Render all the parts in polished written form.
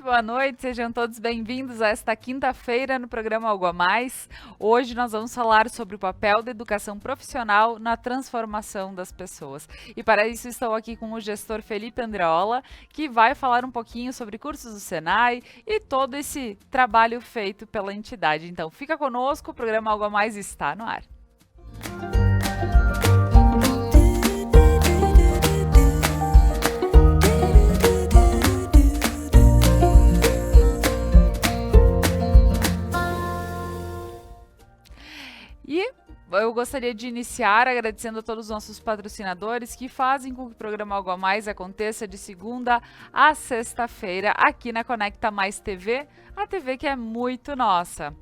muito boa noite, sejam todos bem-vindos a esta quinta-feira no programa Algo a Mais. Hoje nós vamos falar sobre o papel da educação profissional na transformação das pessoas. E para isso estou aqui com o gestor Felipe Andreola, que vai falar um pouquinho sobre cursos do Senai e todo esse trabalho feito pela entidade. Então fica conosco, o programa Algo a Mais está no ar. E eu gostaria de iniciar agradecendo a todos os nossos patrocinadores que fazem com que o programa Algo a Mais aconteça de segunda a sexta-feira aqui na Conecta Mais TV, a TV que é muito nossa.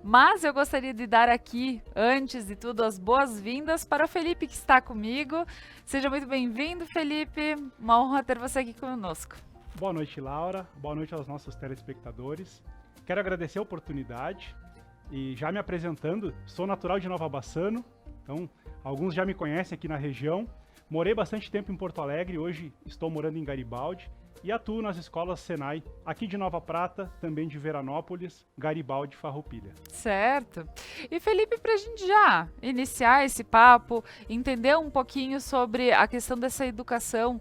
Mas eu gostaria de dar aqui, antes de tudo, as boas-vindas para o Felipe que está comigo. Seja muito bem-vindo, Felipe. Uma honra ter você aqui conosco. Boa noite, Laura. Boa noite aos nossos telespectadores. Quero agradecer a oportunidade. E já me apresentando, sou natural de Nova Bassano, então alguns já me conhecem aqui na região. Morei bastante tempo em Porto Alegre, hoje estou morando em Garibaldi e atuo nas escolas Senai, aqui de Nova Prata, também de Veranópolis, Garibaldi e Farroupilha. Certo. E Felipe, para a gente já iniciar esse papo, entender um pouquinho sobre a questão dessa educação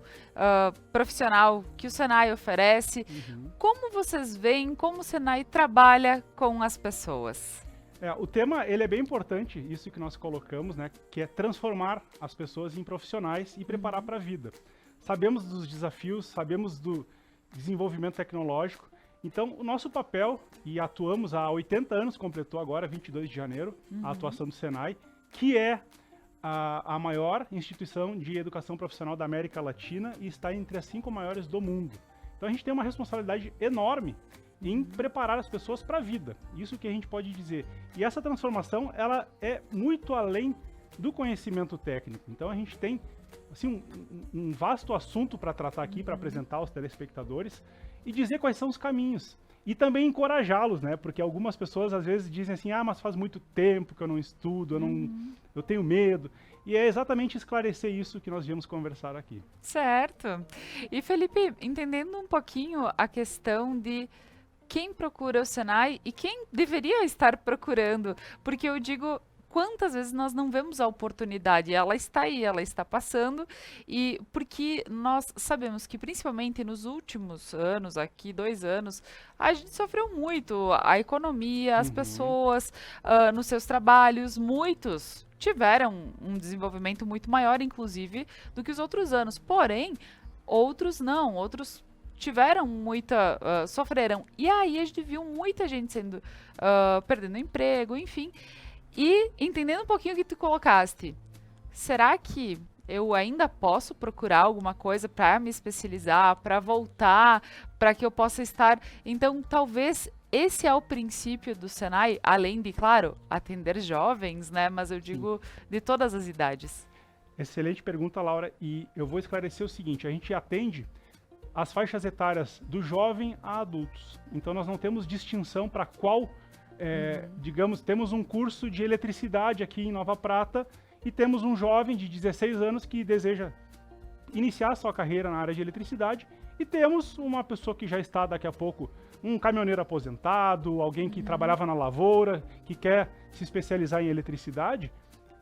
profissional que o Senai oferece, como vocês veem, como o Senai trabalha com as pessoas? O tema ele é bem importante, isso que nós colocamos, né, que é transformar as pessoas em profissionais e preparar para a vida. Sabemos dos desafios, sabemos do desenvolvimento tecnológico, então o nosso papel, e atuamos há 80 anos, completou agora, 22 de janeiro, a atuação do Senai, que é a maior instituição de educação profissional da América Latina e está entre as 5 maiores do mundo. Então a gente tem uma responsabilidade enorme em preparar as pessoas para a vida, isso que a gente pode dizer. E essa transformação, ela é muito além do conhecimento técnico. Então a gente tem assim, um vasto assunto para tratar aqui, para apresentar aos telespectadores e dizer quais são os caminhos. E também encorajá-los, né? Porque algumas pessoas às vezes dizem assim, mas faz muito tempo que eu não estudo, eu tenho medo. E é exatamente esclarecer isso que nós viemos conversar aqui. Certo. E Felipe, entendendo um pouquinho a questão de quem procura o Senai e quem deveria estar procurando, porque eu digo, quantas vezes nós não vemos a oportunidade? Ela está aí, ela está passando, e porque nós sabemos que principalmente nos últimos anos, aqui 2 anos, a gente sofreu muito, a economia, as pessoas, nos seus trabalhos, muitos tiveram um desenvolvimento muito maior, inclusive, do que os outros anos. Porém, outros não, outros tiveram sofreram. E aí a gente viu muita gente sendo, perdendo emprego, enfim. E entendendo um pouquinho o que tu colocaste, será que eu ainda posso procurar alguma coisa para me especializar, para voltar, para que eu possa estar... Então, talvez esse é o princípio do Senai, além de, claro, atender jovens, né? Mas eu digo de todas as idades. Excelente pergunta, Laura. E eu vou esclarecer o seguinte, a gente atende as faixas etárias do jovem a adultos. Então, nós não temos distinção para qual... digamos, temos um curso de eletricidade aqui em Nova Prata e temos um jovem de 16 anos que deseja iniciar sua carreira na área de eletricidade e temos uma pessoa que já está daqui a pouco, um caminhoneiro aposentado, alguém que trabalhava na lavoura, que quer se especializar em eletricidade,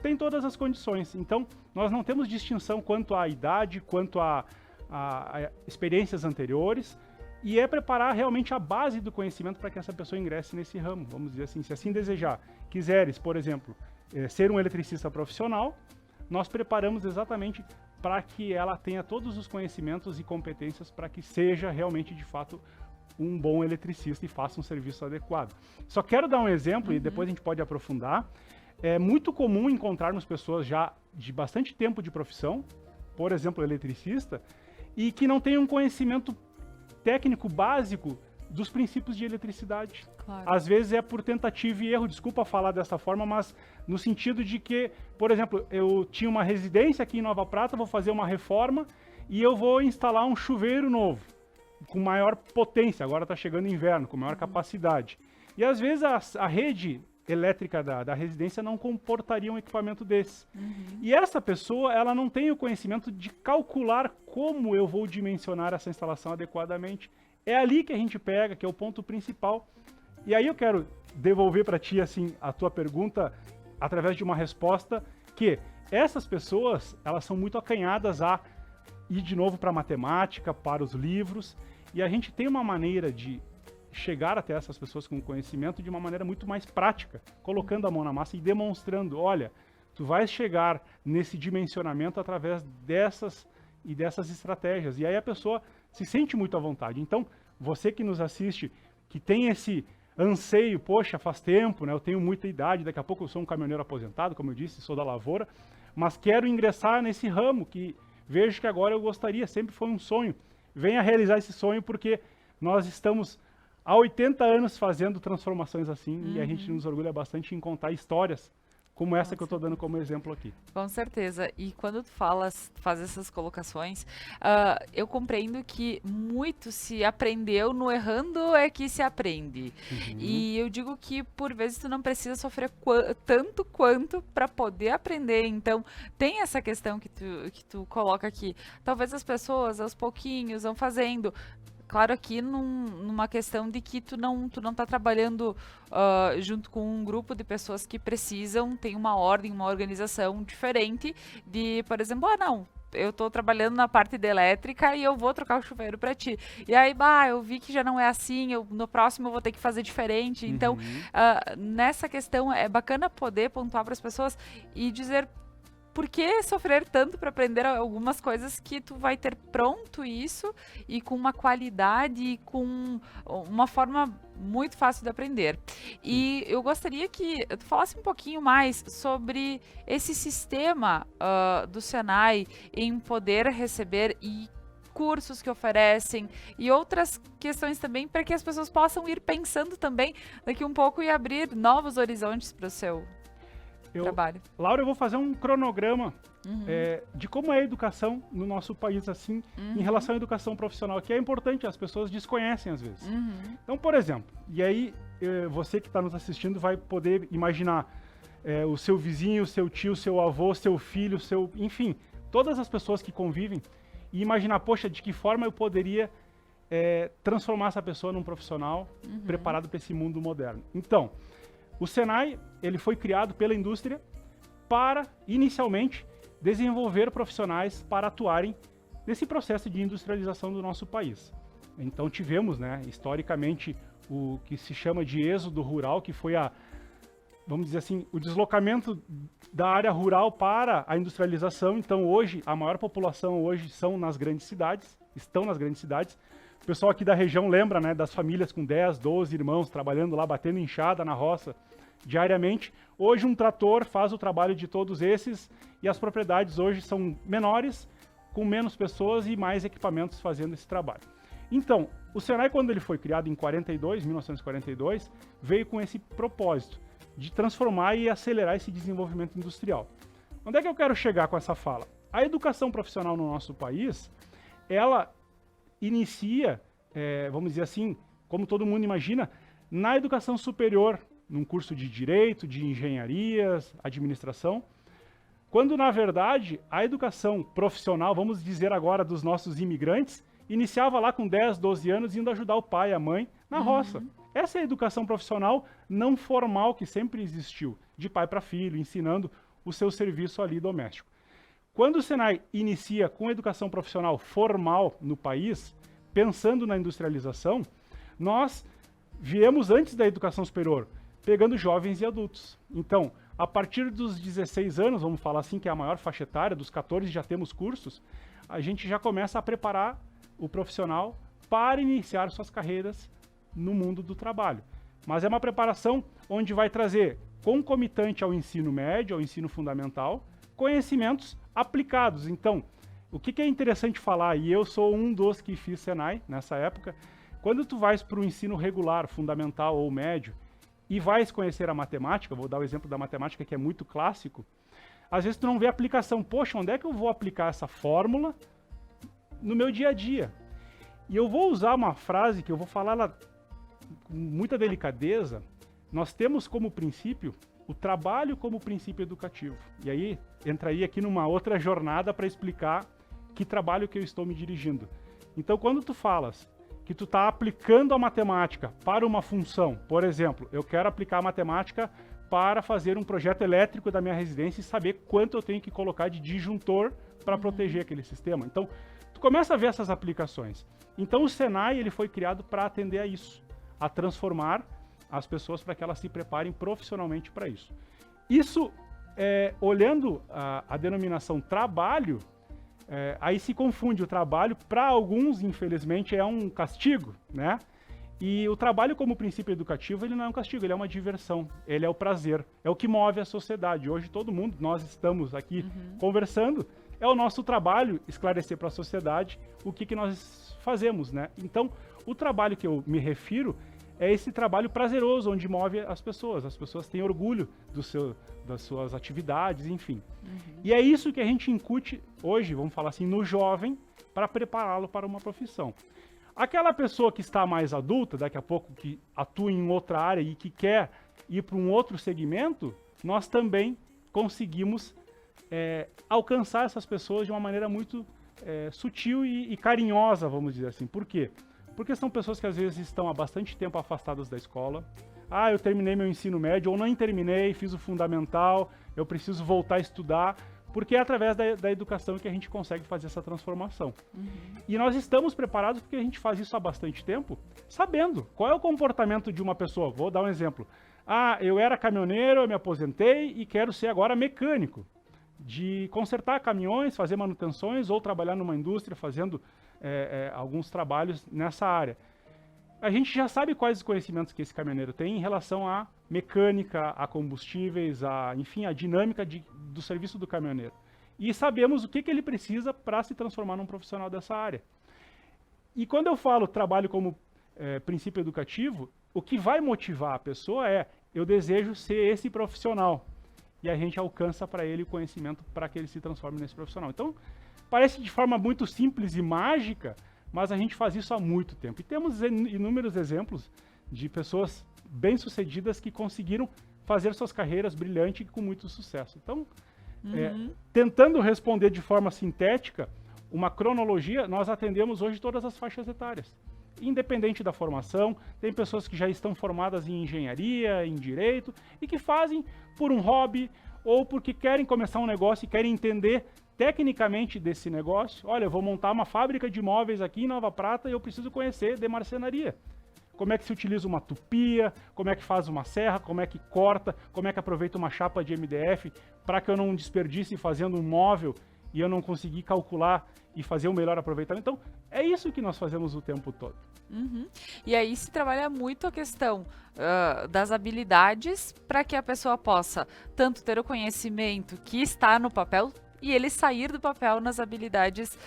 tem todas as condições. Então, nós não temos distinção quanto à idade, quanto a experiências anteriores, e é preparar realmente a base do conhecimento para que essa pessoa ingresse nesse ramo, vamos dizer assim. Se assim desejar, quiseres, por exemplo, ser um eletricista profissional, nós preparamos exatamente para que ela tenha todos os conhecimentos e competências para que seja realmente, de fato, um bom eletricista e faça um serviço adequado. Só quero dar um exemplo e depois a gente pode aprofundar. É muito comum encontrarmos pessoas já de bastante tempo de profissão, por exemplo, eletricista, e que não tenham um conhecimento técnico básico dos princípios de eletricidade. Claro. Às vezes é por tentativa e erro, desculpa falar dessa forma, mas no sentido de que, por exemplo, eu tinha uma residência aqui em Nova Prata, vou fazer uma reforma e eu vou instalar um chuveiro novo, com maior potência, agora está chegando inverno, com maior capacidade. E às vezes a rede elétrica da residência não comportaria um equipamento desse. E essa pessoa, ela não tem o conhecimento de calcular como eu vou dimensionar essa instalação adequadamente. É ali que a gente pega, que é o ponto principal. E aí eu quero devolver para ti, assim, a tua pergunta através de uma resposta que essas pessoas, elas são muito acanhadas a ir de novo para a matemática, para os livros, e a gente tem uma maneira de chegar até essas pessoas com conhecimento de uma maneira muito mais prática, colocando a mão na massa e demonstrando, olha, tu vais chegar nesse dimensionamento através dessas estratégias. E aí a pessoa se sente muito à vontade. Então, você que nos assiste, que tem esse anseio, poxa, faz tempo, né? Eu tenho muita idade, daqui a pouco eu sou um caminhoneiro aposentado, como eu disse, sou da lavoura, mas quero ingressar nesse ramo que vejo que agora eu gostaria, sempre foi um sonho. Venha realizar esse sonho porque nós estamos há 80 anos fazendo transformações assim e a gente nos orgulha bastante em contar histórias como essa que eu estou dando como exemplo aqui. Com certeza. E quando tu faz essas colocações, eu compreendo que muito se aprendeu no errando é que se aprende. E eu digo que por vezes tu não precisa sofrer tanto quanto para poder aprender. Então tem essa questão que tu coloca aqui. Talvez as pessoas aos pouquinhos vão fazendo. Claro, aqui numa questão de que tu não tá trabalhando junto com um grupo de pessoas que precisam, tem uma ordem, uma organização diferente de, por exemplo, não, eu tô trabalhando na parte de elétrica e eu vou trocar o chuveiro para ti. E aí, eu vi que já não é assim, no próximo eu vou ter que fazer diferente. Então, nessa questão, é bacana poder pontuar para as pessoas e dizer por que sofrer tanto para aprender algumas coisas que tu vai ter pronto isso e com uma qualidade e com uma forma muito fácil de aprender. E eu gostaria que tu falasse um pouquinho mais sobre esse sistema do Senai em poder receber e cursos que oferecem e outras questões também para que as pessoas possam ir pensando também daqui um pouco e abrir novos horizontes para o seu trabalho. Laura, eu vou fazer um cronograma de como é a educação no nosso país, assim, em relação à educação profissional, que é importante, as pessoas desconhecem às vezes. Então, por exemplo, e aí você que está nos assistindo vai poder imaginar o seu vizinho, seu tio, seu avô, seu filho, enfim, todas as pessoas que convivem e imaginar, poxa, de que forma eu poderia transformar essa pessoa num profissional preparado para esse mundo moderno. Então, o Senai, ele foi criado pela indústria para, inicialmente, desenvolver profissionais para atuarem nesse processo de industrialização do nosso país. Então tivemos, historicamente, o que se chama de êxodo rural, que foi vamos dizer assim, o deslocamento da área rural para a industrialização. Então hoje, a maior população hoje estão nas grandes cidades. O pessoal aqui da região lembra, das famílias com 10, 12 irmãos trabalhando lá, batendo enxada na roça diariamente. Hoje um trator faz o trabalho de todos esses e as propriedades hoje são menores, com menos pessoas e mais equipamentos fazendo esse trabalho. Então, o Senai, quando ele foi criado em 1942, veio com esse propósito de transformar e acelerar esse desenvolvimento industrial. Onde é que eu quero chegar com essa fala? A educação profissional no nosso país, ela inicia, vamos dizer assim, como todo mundo imagina, na educação superior, num curso de direito, de engenharias, administração, quando na verdade a educação profissional, vamos dizer agora dos nossos imigrantes, iniciava lá com 10, 12 anos indo ajudar o pai e a mãe na roça. Essa é a educação profissional não formal que sempre existiu, de pai para filho, ensinando o seu serviço ali doméstico. Quando o Senai inicia com a educação profissional formal no país, pensando na industrialização, nós viemos antes da educação superior, pegando jovens e adultos. Então, a partir dos 16 anos, vamos falar assim, que é a maior faixa etária, dos 14 já temos cursos, a gente já começa a preparar o profissional para iniciar suas carreiras no mundo do trabalho. Mas é uma preparação onde vai trazer, concomitante ao ensino médio, ao ensino fundamental, conhecimentos aplicados. Então, o que é interessante falar, e eu sou um dos que fiz Senai nessa época, quando tu vais para o ensino regular, fundamental ou médio, e vais conhecer a matemática, vou dar o exemplo da matemática que é muito clássico, às vezes tu não vê aplicação. Poxa, onde é que eu vou aplicar essa fórmula no meu dia a dia? E eu vou usar uma frase que eu vou falar ela com muita delicadeza. Nós temos como princípio o trabalho como princípio educativo. E aí entraria aqui numa outra jornada para explicar que trabalho que eu estou me dirigindo. Então, quando tu falas que tu está aplicando a matemática para uma função. Por exemplo, eu quero aplicar a matemática para fazer um projeto elétrico da minha residência e saber quanto eu tenho que colocar de disjuntor para proteger aquele sistema. Então, tu começa a ver essas aplicações. Então, o Senai ele foi criado para atender a isso, a transformar as pessoas para que elas se preparem profissionalmente para isso. Isso, olhando a denominação trabalho, aí se confunde o trabalho, para alguns, infelizmente, é um castigo, né? E o trabalho como princípio educativo, ele não é um castigo, ele é uma diversão, ele é o prazer, é o que move a sociedade. Hoje todo mundo, nós estamos aqui conversando, é o nosso trabalho esclarecer para a sociedade o que nós fazemos, né? Então, o trabalho que eu me refiro é esse trabalho prazeroso, onde move as pessoas têm orgulho das suas atividades, enfim. E é isso que a gente incute hoje, vamos falar assim, no jovem, para prepará-lo para uma profissão. Aquela pessoa que está mais adulta, daqui a pouco que atua em outra área e que quer ir para um outro segmento, nós também conseguimos alcançar essas pessoas de uma maneira muito sutil e carinhosa, vamos dizer assim. Por quê? Porque são pessoas que às vezes estão há bastante tempo afastadas da escola. Ah, eu terminei meu ensino médio, ou não terminei, fiz o fundamental, eu preciso voltar a estudar, porque é através da educação que a gente consegue fazer essa transformação. E nós estamos preparados porque a gente faz isso há bastante tempo, sabendo qual é o comportamento de uma pessoa. Vou dar um exemplo. Ah, eu era caminhoneiro, eu me aposentei e quero ser agora mecânico, de consertar caminhões, fazer manutenções ou trabalhar numa indústria fazendo alguns trabalhos nessa área. A gente já sabe quais os conhecimentos que esse caminhoneiro tem em relação à mecânica, a combustíveis, enfim, a dinâmica do serviço do caminhoneiro. E sabemos o que ele precisa para se transformar num profissional dessa área. E quando eu falo trabalho como princípio educativo, o que vai motivar a pessoa eu desejo ser esse profissional. E a gente alcança para ele o conhecimento para que ele se transforme nesse profissional. Então, parece de forma muito simples e mágica, mas a gente faz isso há muito tempo. E temos inúmeros exemplos de pessoas bem-sucedidas que conseguiram fazer suas carreiras brilhantes e com muito sucesso. Então, tentando responder de forma sintética, uma cronologia, nós atendemos hoje todas as faixas etárias. Independente da formação, tem pessoas que já estão formadas em engenharia, em direito, e que fazem por um hobby ou porque querem começar um negócio e querem entender tecnicamente desse negócio. Olha, eu vou montar uma fábrica de móveis aqui em Nova Prata e eu preciso conhecer de marcenaria. Como é que se utiliza uma tupia, como é que faz uma serra, como é que corta, como é que aproveita uma chapa de MDF para que eu não desperdice fazendo um móvel e eu não conseguir calcular e fazer o melhor aproveitamento. Então, é isso que nós fazemos o tempo todo. E aí se trabalha muito a questão das habilidades para que a pessoa possa tanto ter o conhecimento que está no papel e ele sair do papel nas habilidades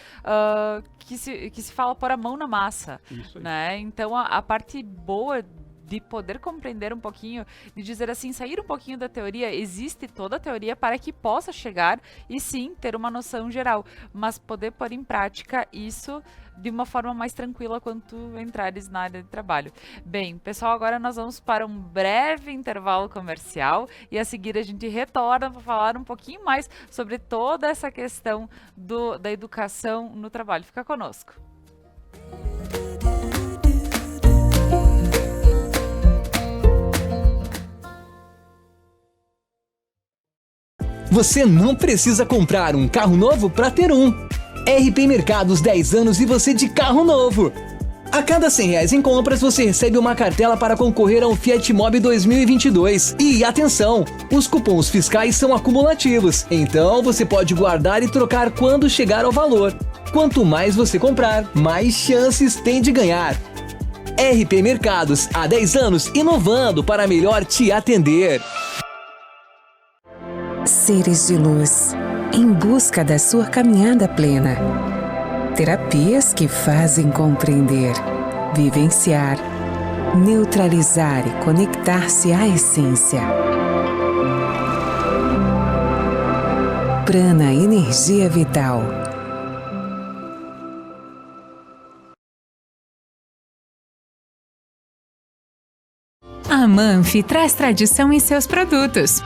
que se fala pôr a mão na massa. Isso aí. Né? Então, a parte boa de poder compreender um pouquinho, de dizer assim, sair um pouquinho da teoria, existe toda a teoria para que possa chegar e sim ter uma noção geral, mas poder pôr em prática isso de uma forma mais tranquila quando tu entrares na área de trabalho. Bem, pessoal, agora nós vamos para um breve intervalo comercial e a seguir a gente retorna para falar um pouquinho mais sobre toda essa questão da educação no trabalho. Fica conosco. Você não precisa comprar um carro novo para ter um. RP Mercados 10 anos e você de carro novo. A cada R$100 em compras, você recebe uma cartela para concorrer a um Fiat Mobi 2022. E atenção, os cupons fiscais são acumulativos, então você pode guardar e trocar quando chegar ao valor. Quanto mais você comprar, mais chances tem de ganhar. RP Mercados, há 10 anos, inovando para melhor te atender. Seres de luz, em busca da sua caminhada plena. Terapias que fazem compreender, vivenciar, neutralizar e conectar-se à essência. Prana Energia Vital. A Manfi traz tradição em seus produtos.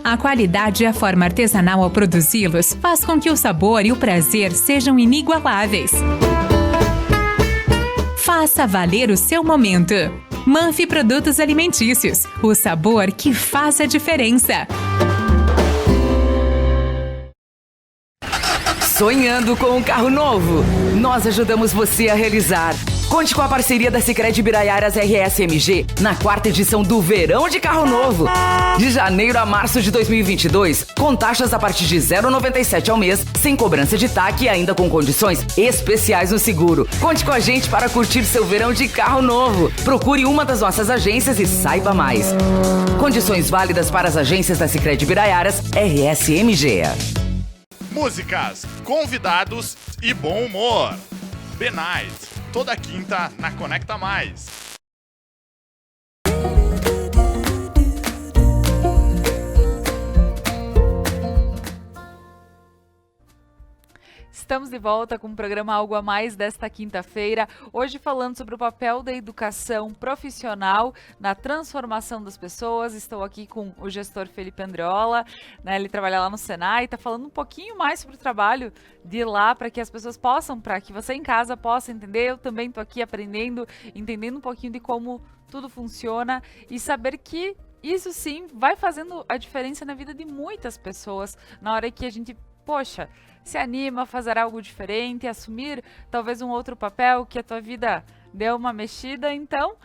A qualidade e a forma artesanal ao produzi-los faz com que o sabor e o prazer sejam inigualáveis. Faça valer o seu momento. Manfi Produtos Alimentícios, o sabor que faz a diferença. Sonhando com um carro novo? Nós ajudamos você a realizar. Conte com a parceria da Sicredi Biraiaras RSMG na 4ª edição do Verão de Carro Novo. De janeiro a março de 2022, com taxas a partir de 0,97 ao mês, sem cobrança de TAC e ainda com condições especiais no seguro. Conte com a gente para curtir seu verão de carro novo. Procure uma das nossas agências e saiba mais. Condições válidas para as agências da Sicredi Biraiaras RSMG. Músicas, convidados e bom humor. The Night, toda quinta na Conecta Mais. Estamos de volta com o programa Algo a Mais desta quinta-feira, hoje falando sobre o papel da educação profissional na transformação das pessoas. Estou aqui com o gestor Felipe Andreola, né, ele trabalha lá no Senai, está falando um pouquinho mais sobre o trabalho de lá, para que as pessoas possam, para que você em casa possa entender. Eu também estou aqui aprendendo, entendendo um pouquinho de como tudo funciona e saber que isso sim vai fazendo a diferença na vida de muitas pessoas, na hora que a gente, poxa, se anima a fazer algo diferente, assumir talvez um outro papel, que a tua vida deu uma mexida. Então,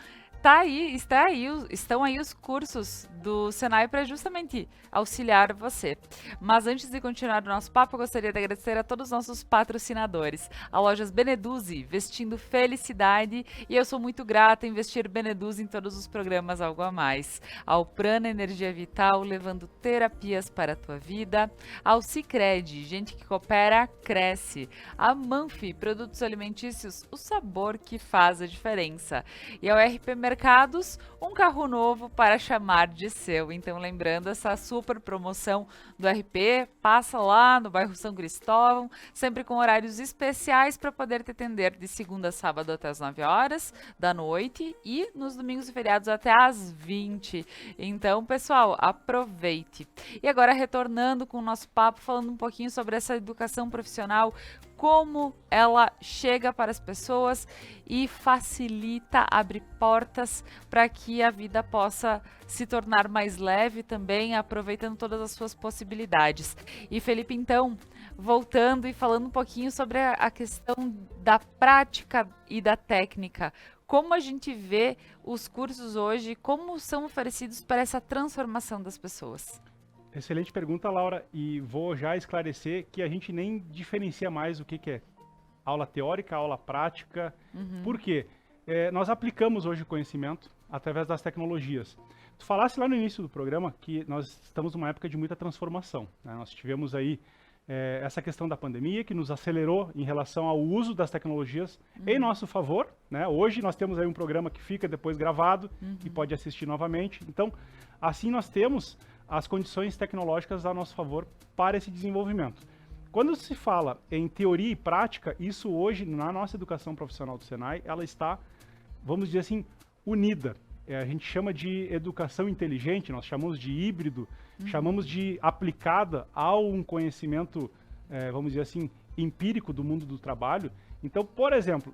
estão aí os cursos do Senai para justamente auxiliar você. Mas antes de continuar o nosso papo, eu gostaria de agradecer a todos os nossos patrocinadores. A Lojas Beneduzzi, vestindo felicidade, e eu sou muito grata em vestir Beneduzzi em todos os programas Algo a Mais. Ao Prana Energia Vital, levando terapias para a tua vida. Ao Sicredi, gente que coopera, cresce. A Manfi, produtos alimentícios, o sabor que faz a diferença. E ao RP Mercados, um carro novo para chamar de seu. Então, lembrando essa super promoção do RP, passa lá no bairro São Cristóvão, sempre com horários especiais para poder te atender de segunda a sábado até as 9 horas da noite e nos domingos e feriados até às 20. Então, pessoal, aproveite. E agora, retornando com o nosso papo, falando um pouquinho sobre essa educação profissional, como ela chega para as pessoas e facilita, abre portas para que a vida possa se tornar mais leve também, aproveitando todas as suas possibilidades. E Felipe, então, voltando e falando um pouquinho sobre a questão da prática e da técnica, como a gente vê os cursos hoje, como são oferecidos para essa transformação das pessoas? Excelente pergunta, Laura, e vou já esclarecer que a gente nem diferencia mais o que é aula teórica, aula prática. Por quê? Nós aplicamos hoje o conhecimento através das tecnologias. Tu falasse lá no início do programa que nós estamos numa época de muita transformação, né? Nós tivemos aí essa questão da pandemia que nos acelerou em relação ao uso das tecnologias em nosso favor, né? Hoje nós temos aí um programa que fica depois gravado e pode assistir novamente. Então, assim nós temos as condições tecnológicas a nosso favor para esse desenvolvimento. Quando se fala em teoria e prática, isso hoje, na nossa educação profissional do Senai, ela está, vamos dizer assim, unida. A gente chama de educação inteligente, nós chamamos de híbrido, chamamos de aplicada a um conhecimento, vamos dizer assim, empírico do mundo do trabalho. Então, por exemplo,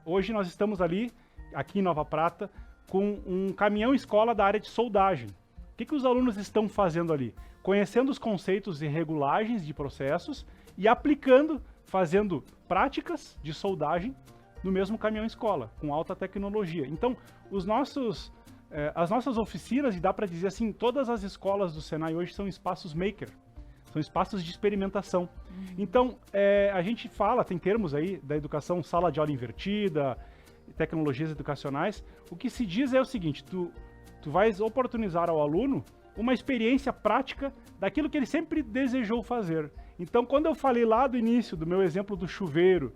hoje nós estamos ali, aqui em Nova Prata, com um caminhão escola da área de soldagem. O que os alunos estão fazendo ali? Conhecendo os conceitos e regulagens de processos e aplicando, fazendo práticas de soldagem no mesmo caminhão escola, com alta tecnologia. Então, as nossas oficinas, e dá para dizer assim, todas as escolas do Senai hoje são espaços maker, são espaços de experimentação. Então, a gente fala, tem termos aí da educação, sala de aula invertida, tecnologias educacionais. O que se diz é o seguinte, tu vais oportunizar ao aluno uma experiência prática daquilo que ele sempre desejou fazer. Então, quando eu falei lá do início do meu exemplo do chuveiro,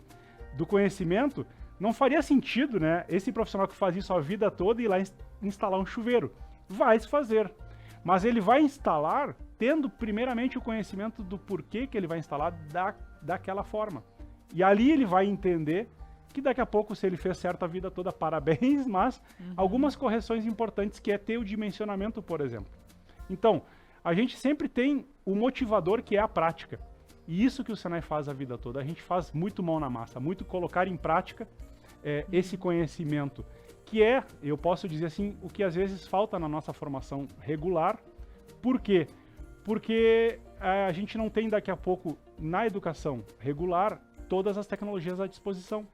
do conhecimento, não faria sentido, né, esse profissional que faz isso a vida toda ir lá instalar um chuveiro. Vai se fazer, mas ele vai instalar tendo primeiramente o conhecimento do porquê que ele vai instalar daquela forma. E ali ele vai entender que daqui a pouco, se ele fez certo a vida toda, parabéns, mas algumas correções importantes, que é ter o dimensionamento, por exemplo. Então, a gente sempre tem o motivador, que é a prática. E isso que o Senai faz a vida toda. A gente faz muito mão na massa, muito colocar em prática esse conhecimento, que eu posso dizer assim, o que às vezes falta na nossa formação regular. Por quê? Porque a gente não tem daqui a pouco, na educação regular, todas as tecnologias à disposição.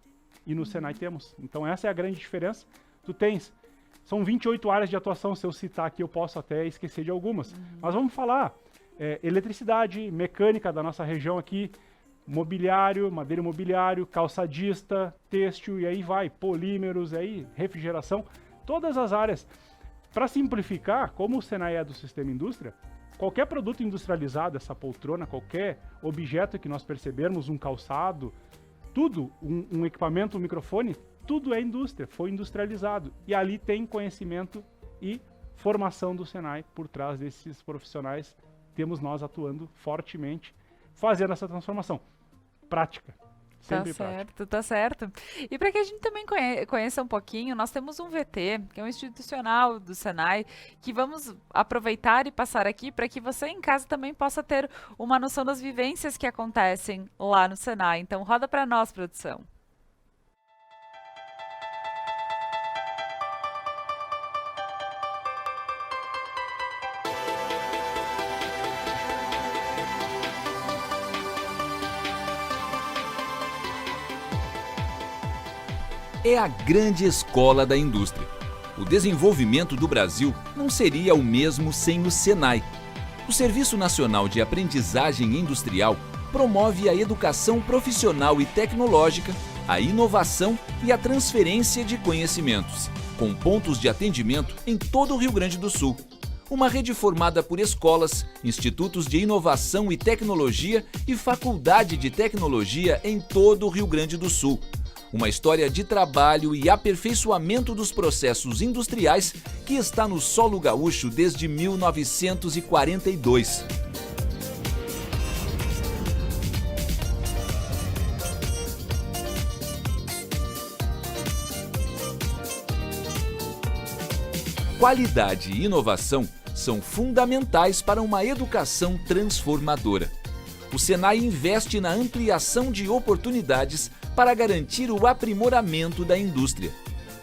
E no Senai temos. Então essa é a grande diferença. São 28 áreas de atuação, se eu citar aqui eu posso até esquecer de algumas. Mas vamos falar, eletricidade, mecânica da nossa região aqui, mobiliário, madeira e mobiliário, calçadista, têxtil, e aí vai, polímeros, aí refrigeração, todas as áreas. Para simplificar, como o Senai é do Sistema Indústria, qualquer produto industrializado, essa poltrona, qualquer objeto que nós percebermos, um calçado, tudo, um equipamento, um microfone, tudo é indústria, foi industrializado. E ali tem conhecimento e formação do Senai por trás desses profissionais. Temos nós atuando fortemente, fazendo essa transformação. Prática. Sempre prática. Tá certo. E para que a gente também conheça um pouquinho, nós temos um VT, que é um institucional do Senai, que vamos aproveitar e passar aqui para que você em casa também possa ter uma noção das vivências que acontecem lá no Senai. Então roda para nós, produção. É a grande escola da indústria. O desenvolvimento do Brasil não seria o mesmo sem o Senai. O Serviço Nacional de Aprendizagem Industrial promove a educação profissional e tecnológica, a inovação e a transferência de conhecimentos, com pontos de atendimento em todo o Rio Grande do Sul. Uma rede formada por escolas, institutos de inovação e tecnologia e faculdade de tecnologia em todo o Rio Grande do Sul. Uma história de trabalho e aperfeiçoamento dos processos industriais que está no solo gaúcho desde 1942. Qualidade e inovação são fundamentais para uma educação transformadora. O Senai investe na ampliação de oportunidades para garantir o aprimoramento da indústria.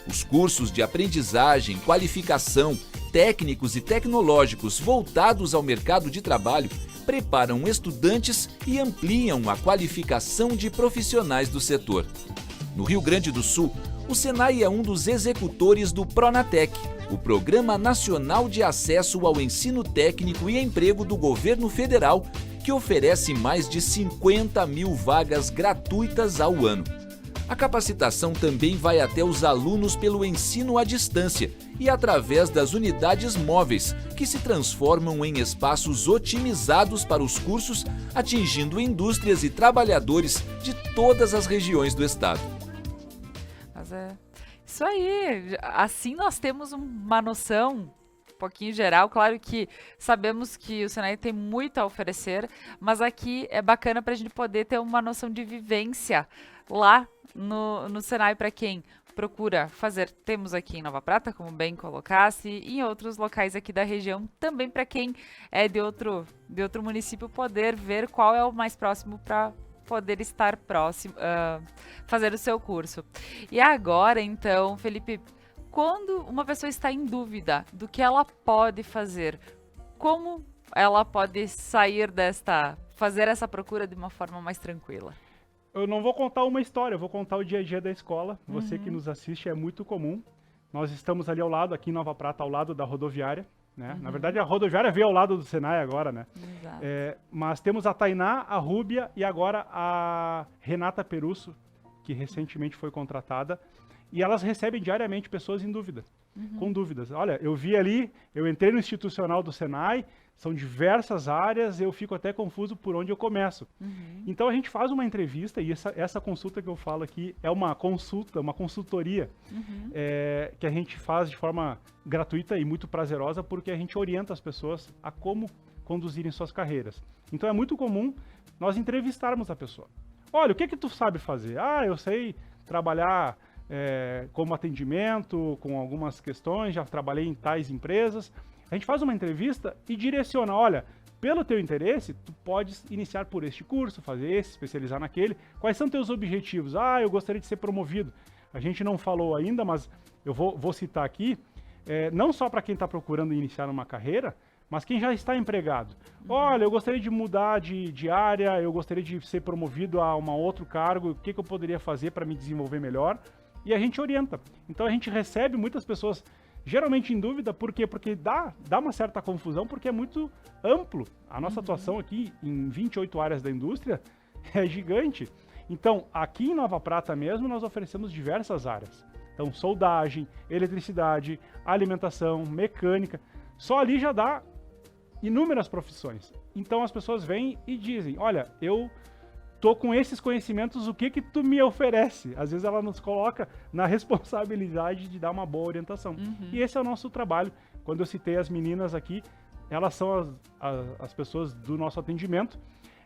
Os cursos de aprendizagem, qualificação, técnicos e tecnológicos voltados ao mercado de trabalho preparam estudantes e ampliam a qualificação de profissionais do setor. No Rio Grande do Sul, o Senai é um dos executores do Pronatec, o Programa Nacional de Acesso ao Ensino Técnico e Emprego do Governo Federal, que oferece mais de 50 mil vagas gratuitas ao ano. A capacitação também vai até os alunos pelo ensino à distância e através das unidades móveis, que se transformam em espaços otimizados para os cursos, atingindo indústrias e trabalhadores de todas as regiões do estado. Mas é isso aí. Assim nós temos uma noção um pouquinho geral. Claro que sabemos que o Senai tem muito a oferecer, mas aqui é bacana para a gente poder ter uma noção de vivência lá no Senai para quem procura fazer. Temos aqui em Nova Prata, como bem colocasse, e em outros locais aqui da região, também para quem é de outro município poder ver qual é o mais próximo para poder estar próximo, fazer o seu curso. E agora, então, Felipe, quando uma pessoa está em dúvida do que ela pode fazer, como ela pode fazer essa procura de uma forma mais tranquila? Eu não vou contar uma história, eu vou contar o dia a dia da escola. Você que nos assiste, é muito comum. Nós estamos ali ao lado, aqui em Nova Prata, ao lado da rodoviária, né? Na verdade, a rodoviária veio ao lado do Senai agora, né? Exato. Mas temos a Tainá, a Rúbia e agora a Renata Perusso, que recentemente foi contratada. E elas recebem diariamente pessoas em dúvida, com dúvidas. Olha, eu vi ali, eu entrei no institucional do Senai, são diversas áreas, eu fico até confuso por onde eu começo. Então a gente faz uma entrevista, e essa consulta que eu falo aqui é uma consulta, uma consultoria, que a gente faz de forma gratuita e muito prazerosa, porque a gente orienta as pessoas a como conduzirem suas carreiras. Então é muito comum nós entrevistarmos a pessoa. Olha, o que tu sabe fazer? Ah, eu sei trabalhar como atendimento, com algumas questões, já trabalhei em tais empresas. A gente faz uma entrevista e direciona, olha, pelo teu interesse, tu podes iniciar por este curso, fazer esse, especializar naquele. Quais são teus objetivos? Ah, eu gostaria de ser promovido. a gente não falou ainda, mas eu vou citar aqui, não só para quem está procurando iniciar uma carreira, mas quem já está empregado. Olha, eu gostaria de mudar de área, eu gostaria de ser promovido a um outro cargo, o que eu poderia fazer para me desenvolver melhor? E a gente orienta. Então a gente recebe muitas pessoas, geralmente em dúvida, por quê? Porque dá uma certa confusão, porque é muito amplo. A nossa atuação aqui em 28 áreas da indústria é gigante. Então, aqui em Nova Prata mesmo, nós oferecemos diversas áreas. Então, soldagem, eletricidade, alimentação, mecânica. Só ali já dá inúmeras profissões. Então as pessoas vêm e dizem, olha, eu tô com esses conhecimentos, o que tu me oferece? Às vezes ela nos coloca na responsabilidade de dar uma boa orientação. E esse é o nosso trabalho. Quando eu citei as meninas aqui, elas são as pessoas do nosso atendimento.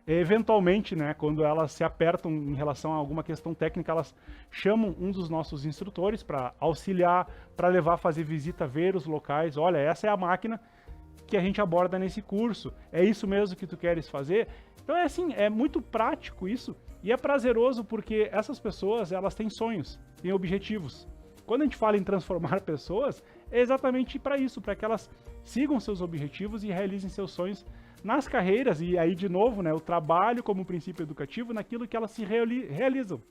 Eventualmente, né, quando elas se apertam em relação a alguma questão técnica, elas chamam um dos nossos instrutores para auxiliar, para levar a fazer visita, ver os locais. Olha, essa é a máquina que a gente aborda nesse curso. É isso mesmo que tu queres fazer? Então é assim, é muito prático isso e é prazeroso porque essas pessoas, elas têm sonhos, têm objetivos. Quando a gente fala em transformar pessoas, é exatamente para isso, para que elas sigam seus objetivos e realizem seus sonhos nas carreiras, e aí de novo, né, o trabalho como princípio educativo naquilo que elas se realizam.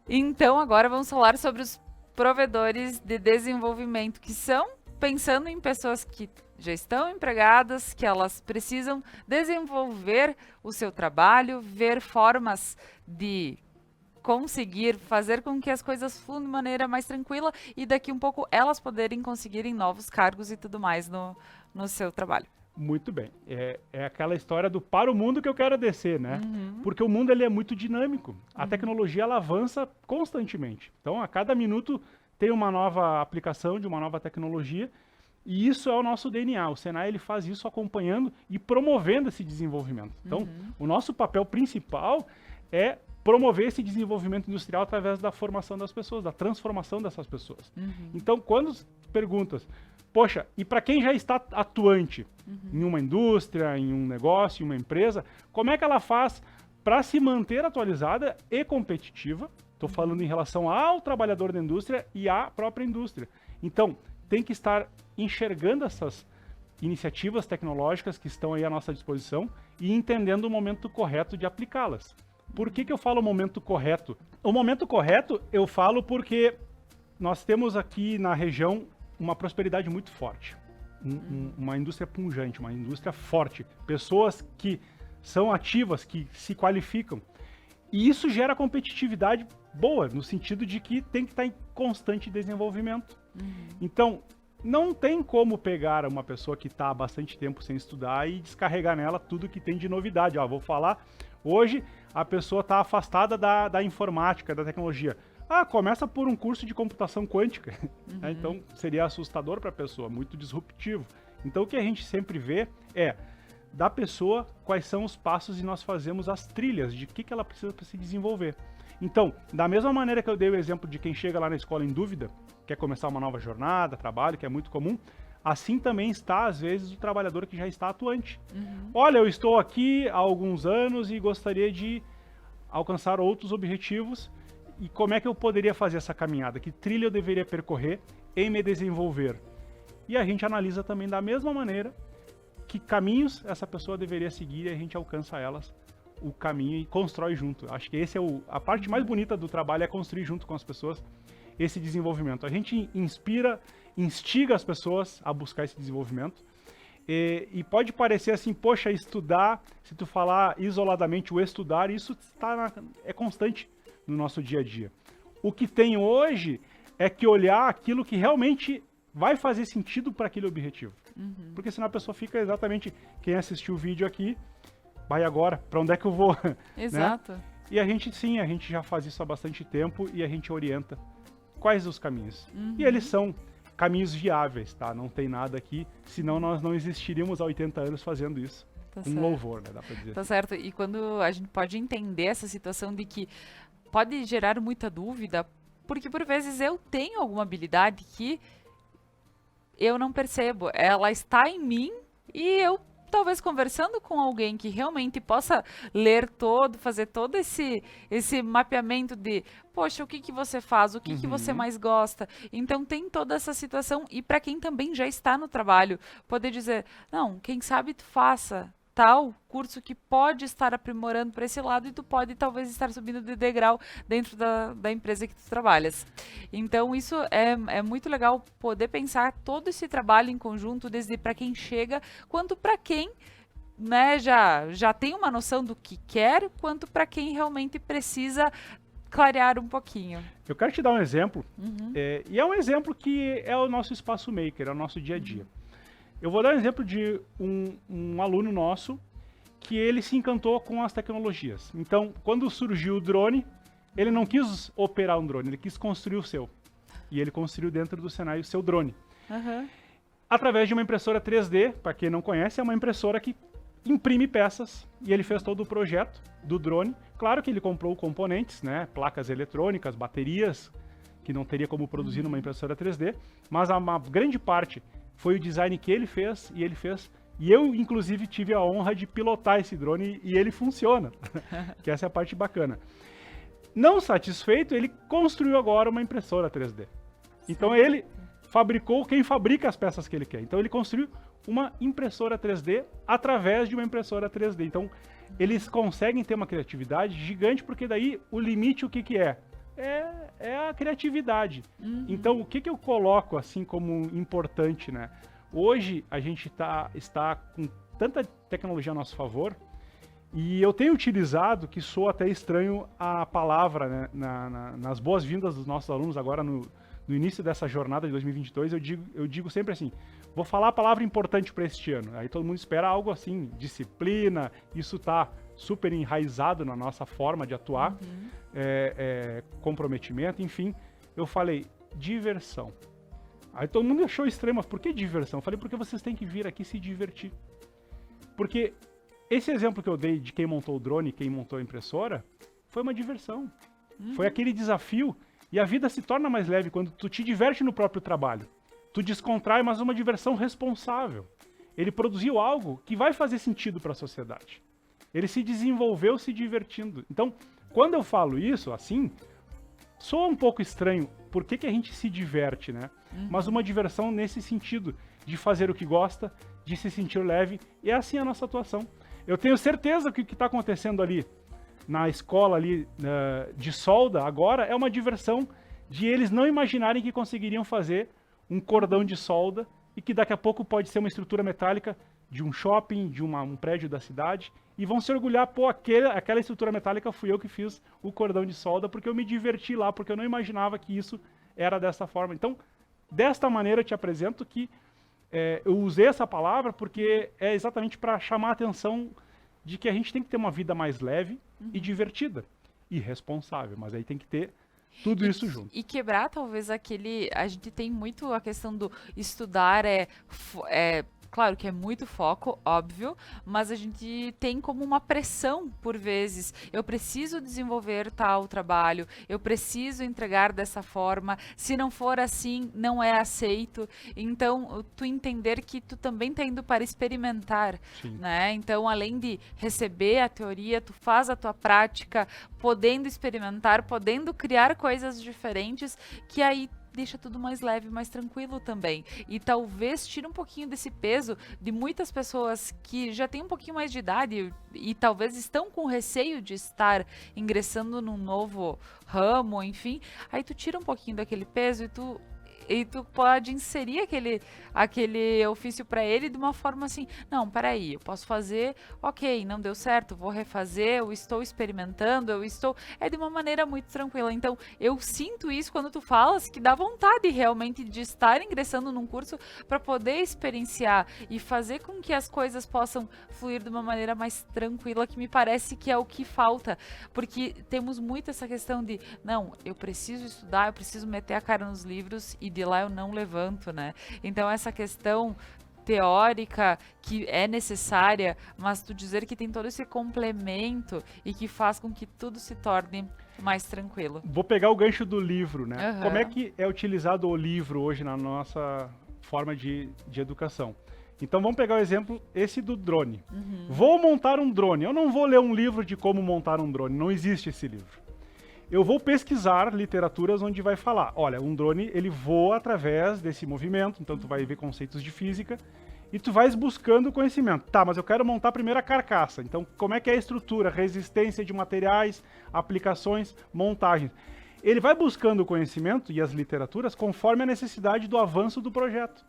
Então agora vamos falar sobre os provedores de desenvolvimento, que são pensando em pessoas que já estão empregadas, que elas precisam desenvolver o seu trabalho, ver formas de conseguir fazer com que as coisas fluam de maneira mais tranquila e daqui um pouco elas poderem conseguirem novos cargos e tudo mais no seu trabalho. Muito bem. É aquela história do para o mundo que eu quero descer, né? Porque o mundo ele é muito dinâmico. A tecnologia ela avança constantemente. Então, a cada minuto tem uma nova aplicação de uma nova tecnologia e isso é o nosso DNA. O Senai ele faz isso acompanhando e promovendo esse desenvolvimento. Então, o nosso papel principal é promover esse desenvolvimento industrial através da formação das pessoas, da transformação dessas pessoas. Então, quando perguntas, poxa, e para quem já está atuante em uma indústria, em um negócio, em uma empresa, como é que ela faz para se manter atualizada e competitiva? Estou falando em relação ao trabalhador da indústria e à própria indústria. Então, tem que estar enxergando essas iniciativas tecnológicas que estão aí à nossa disposição e entendendo o momento correto de aplicá-las. Por que eu falo o momento correto? O momento correto eu falo porque nós temos aqui na região uma prosperidade muito forte, uma indústria pujante, uma indústria forte, pessoas que são ativas, que se qualificam, e isso gera competitividade boa, no sentido de que tem que estar em constante desenvolvimento. Então, não tem como pegar uma pessoa que está há bastante tempo sem estudar e descarregar nela tudo que tem de novidade. Vou falar, hoje a pessoa está afastada da informática, da tecnologia. Começa por um curso de computação quântica. Então, seria assustador para a pessoa, muito disruptivo. Então, o que a gente sempre vê é, da pessoa, quais são os passos e nós fazemos as trilhas de que ela precisa para se desenvolver. Então, da mesma maneira que eu dei o exemplo de quem chega lá na escola em dúvida, quer começar uma nova jornada, trabalho, que é muito comum, assim também está, às vezes, o trabalhador que já está atuante. Olha, eu estou aqui há alguns anos e gostaria de alcançar outros objetivos. E como é que eu poderia fazer essa caminhada? Que trilha eu deveria percorrer em me desenvolver? E a gente analisa também da mesma maneira que caminhos essa pessoa deveria seguir e a gente alcança elas o caminho e constrói junto. Acho que esse é a parte mais bonita do trabalho, é construir junto com as pessoas esse desenvolvimento. A gente instiga as pessoas a buscar esse desenvolvimento. E pode parecer assim, poxa, estudar, se tu falar isoladamente o estudar, isso é constante no nosso dia a dia. O que tem hoje é que olhar aquilo que realmente vai fazer sentido para aquele objetivo. Porque senão a pessoa fica exatamente, quem assistiu o vídeo aqui, vai agora, para onde é que eu vou? Exato. Né? E a gente já faz isso há bastante tempo e a gente orienta quais os caminhos. E eles são caminhos viáveis, tá? Não tem nada aqui, senão nós não existiríamos há 80 anos fazendo isso. Com louvor, né? Dá pra dizer. Tá certo. E quando a gente pode entender essa situação de que pode gerar muita dúvida, porque por vezes eu tenho alguma habilidade que eu não percebo. Ela está em mim e eu talvez conversando com alguém que realmente possa ler todo, fazer todo esse mapeamento de, poxa, o que você faz, o que você mais gosta. Então tem toda essa situação, e para quem também já está no trabalho, poder dizer, não, quem sabe tu faça tal curso que pode estar aprimorando para esse lado, e tu pode talvez estar subindo de degrau dentro da empresa que tu trabalhas. Então isso é muito legal, poder pensar todo esse trabalho em conjunto, desde para quem chega, quanto para quem, né, já tem uma noção do que quer, quanto para quem realmente precisa clarear um pouquinho. Eu quero te dar um exemplo, e é um exemplo que é o nosso espaço maker, é o nosso dia a dia. Eu vou dar um exemplo de um aluno nosso que ele se encantou com as tecnologias. Então, quando surgiu o drone, ele não quis operar um drone, ele quis construir o seu. E ele construiu dentro do Senai o seu drone. Através de uma impressora 3D, para quem não conhece, é uma impressora que imprime peças, e ele fez todo o projeto do drone. Claro que ele comprou componentes, né, placas eletrônicas, baterias, que não teria como produzir numa impressora 3D, mas uma grande parte foi o design que ele fez, e eu, inclusive, tive a honra de pilotar esse drone, e ele funciona, que essa é a parte bacana. Não satisfeito, ele construiu agora uma impressora 3D. Então ele fabricou quem fabrica as peças que ele quer. Então ele construiu uma impressora 3D através de uma impressora 3D. Então eles conseguem ter uma criatividade gigante, porque daí o limite o que é? É a criatividade. Então, o que eu coloco assim como importante, né? Hoje a gente está com tanta tecnologia a nosso favor, e eu tenho utilizado, que soa até estranho a palavra, né, nas boas-vindas dos nossos alunos agora no início dessa jornada de 2022, eu digo sempre assim, vou falar a palavra importante para este ano. Aí todo mundo espera algo assim, disciplina, isso tá super enraizado na nossa forma de atuar, comprometimento, enfim. Eu falei, diversão. Aí todo mundo achou estranho, mas por que diversão? Eu falei, porque vocês têm que vir aqui se divertir. Porque esse exemplo que eu dei de quem montou o drone e quem montou a impressora, foi uma diversão. Foi aquele desafio, e a vida se torna mais leve quando tu te diverte no próprio trabalho. Tu descontrai, mas uma diversão responsável. Ele produziu algo que vai fazer sentido para a sociedade. Ele se desenvolveu se divertindo. Então, quando eu falo isso, assim, soa um pouco estranho. Por que a gente se diverte, né? Mas uma diversão nesse sentido, de fazer o que gosta, de se sentir leve, e é assim a nossa atuação. Eu tenho certeza que o que está acontecendo ali, na escola ali de solda, agora, é uma diversão de eles não imaginarem que conseguiriam fazer um cordão de solda, e que daqui a pouco pode ser uma estrutura metálica de um shopping, de um prédio da cidade, e vão se orgulhar, pô, aquela estrutura metálica fui eu que fiz o cordão de solda, porque eu me diverti lá, porque eu não imaginava que isso era dessa forma. Então, desta maneira eu te apresento que eu usei essa palavra porque é exatamente para chamar a atenção de que a gente tem que ter uma vida mais leve e divertida, e responsável, mas aí tem que ter tudo isso junto. E quebrar talvez a gente tem muito a questão do estudar, claro que é muito foco, óbvio, mas a gente tem como uma pressão por vezes. Eu preciso desenvolver tal trabalho, eu preciso entregar dessa forma, se não for assim, não é aceito. Então, tu entender que tu também tá indo para experimentar, né? Então, além de receber a teoria, tu faz a tua prática, podendo experimentar, podendo criar coisas diferentes, que aí deixa tudo mais leve, mais tranquilo também. E talvez tire um pouquinho desse peso de muitas pessoas que já têm um pouquinho mais de idade e talvez estão com receio de estar ingressando num novo ramo, enfim. Aí tu tira um pouquinho daquele peso e tu pode inserir aquele ofício para ele de uma forma assim, não, peraí, eu posso fazer, ok, não deu certo, vou refazer, eu estou experimentando, é de uma maneira muito tranquila. Então, eu sinto isso quando tu falas, que dá vontade realmente de estar ingressando num curso para poder experienciar e fazer com que as coisas possam fluir de uma maneira mais tranquila, que me parece que é o que falta, porque temos muito essa questão de, não, eu preciso estudar, eu preciso meter a cara nos livros e de lá eu não levanto, né? Então essa questão teórica que é necessária, mas tu dizer que tem todo esse complemento e que faz com que tudo se torne mais tranquilo. Vou pegar o gancho do livro, né? Como é que é utilizado o livro hoje na nossa forma de educação? Então vamos pegar o exemplo, esse do drone. Vou montar um drone. Eu não vou ler um livro de como montar um drone, não existe esse livro. Eu vou pesquisar literaturas onde vai falar, olha, um drone ele voa através desse movimento, então tu vai ver conceitos de física e tu vais buscando conhecimento. Tá, mas eu quero montar primeiro a carcaça. Então, como é que é a estrutura, resistência de materiais, aplicações, montagens. Ele vai buscando o conhecimento e as literaturas conforme a necessidade do avanço do projeto.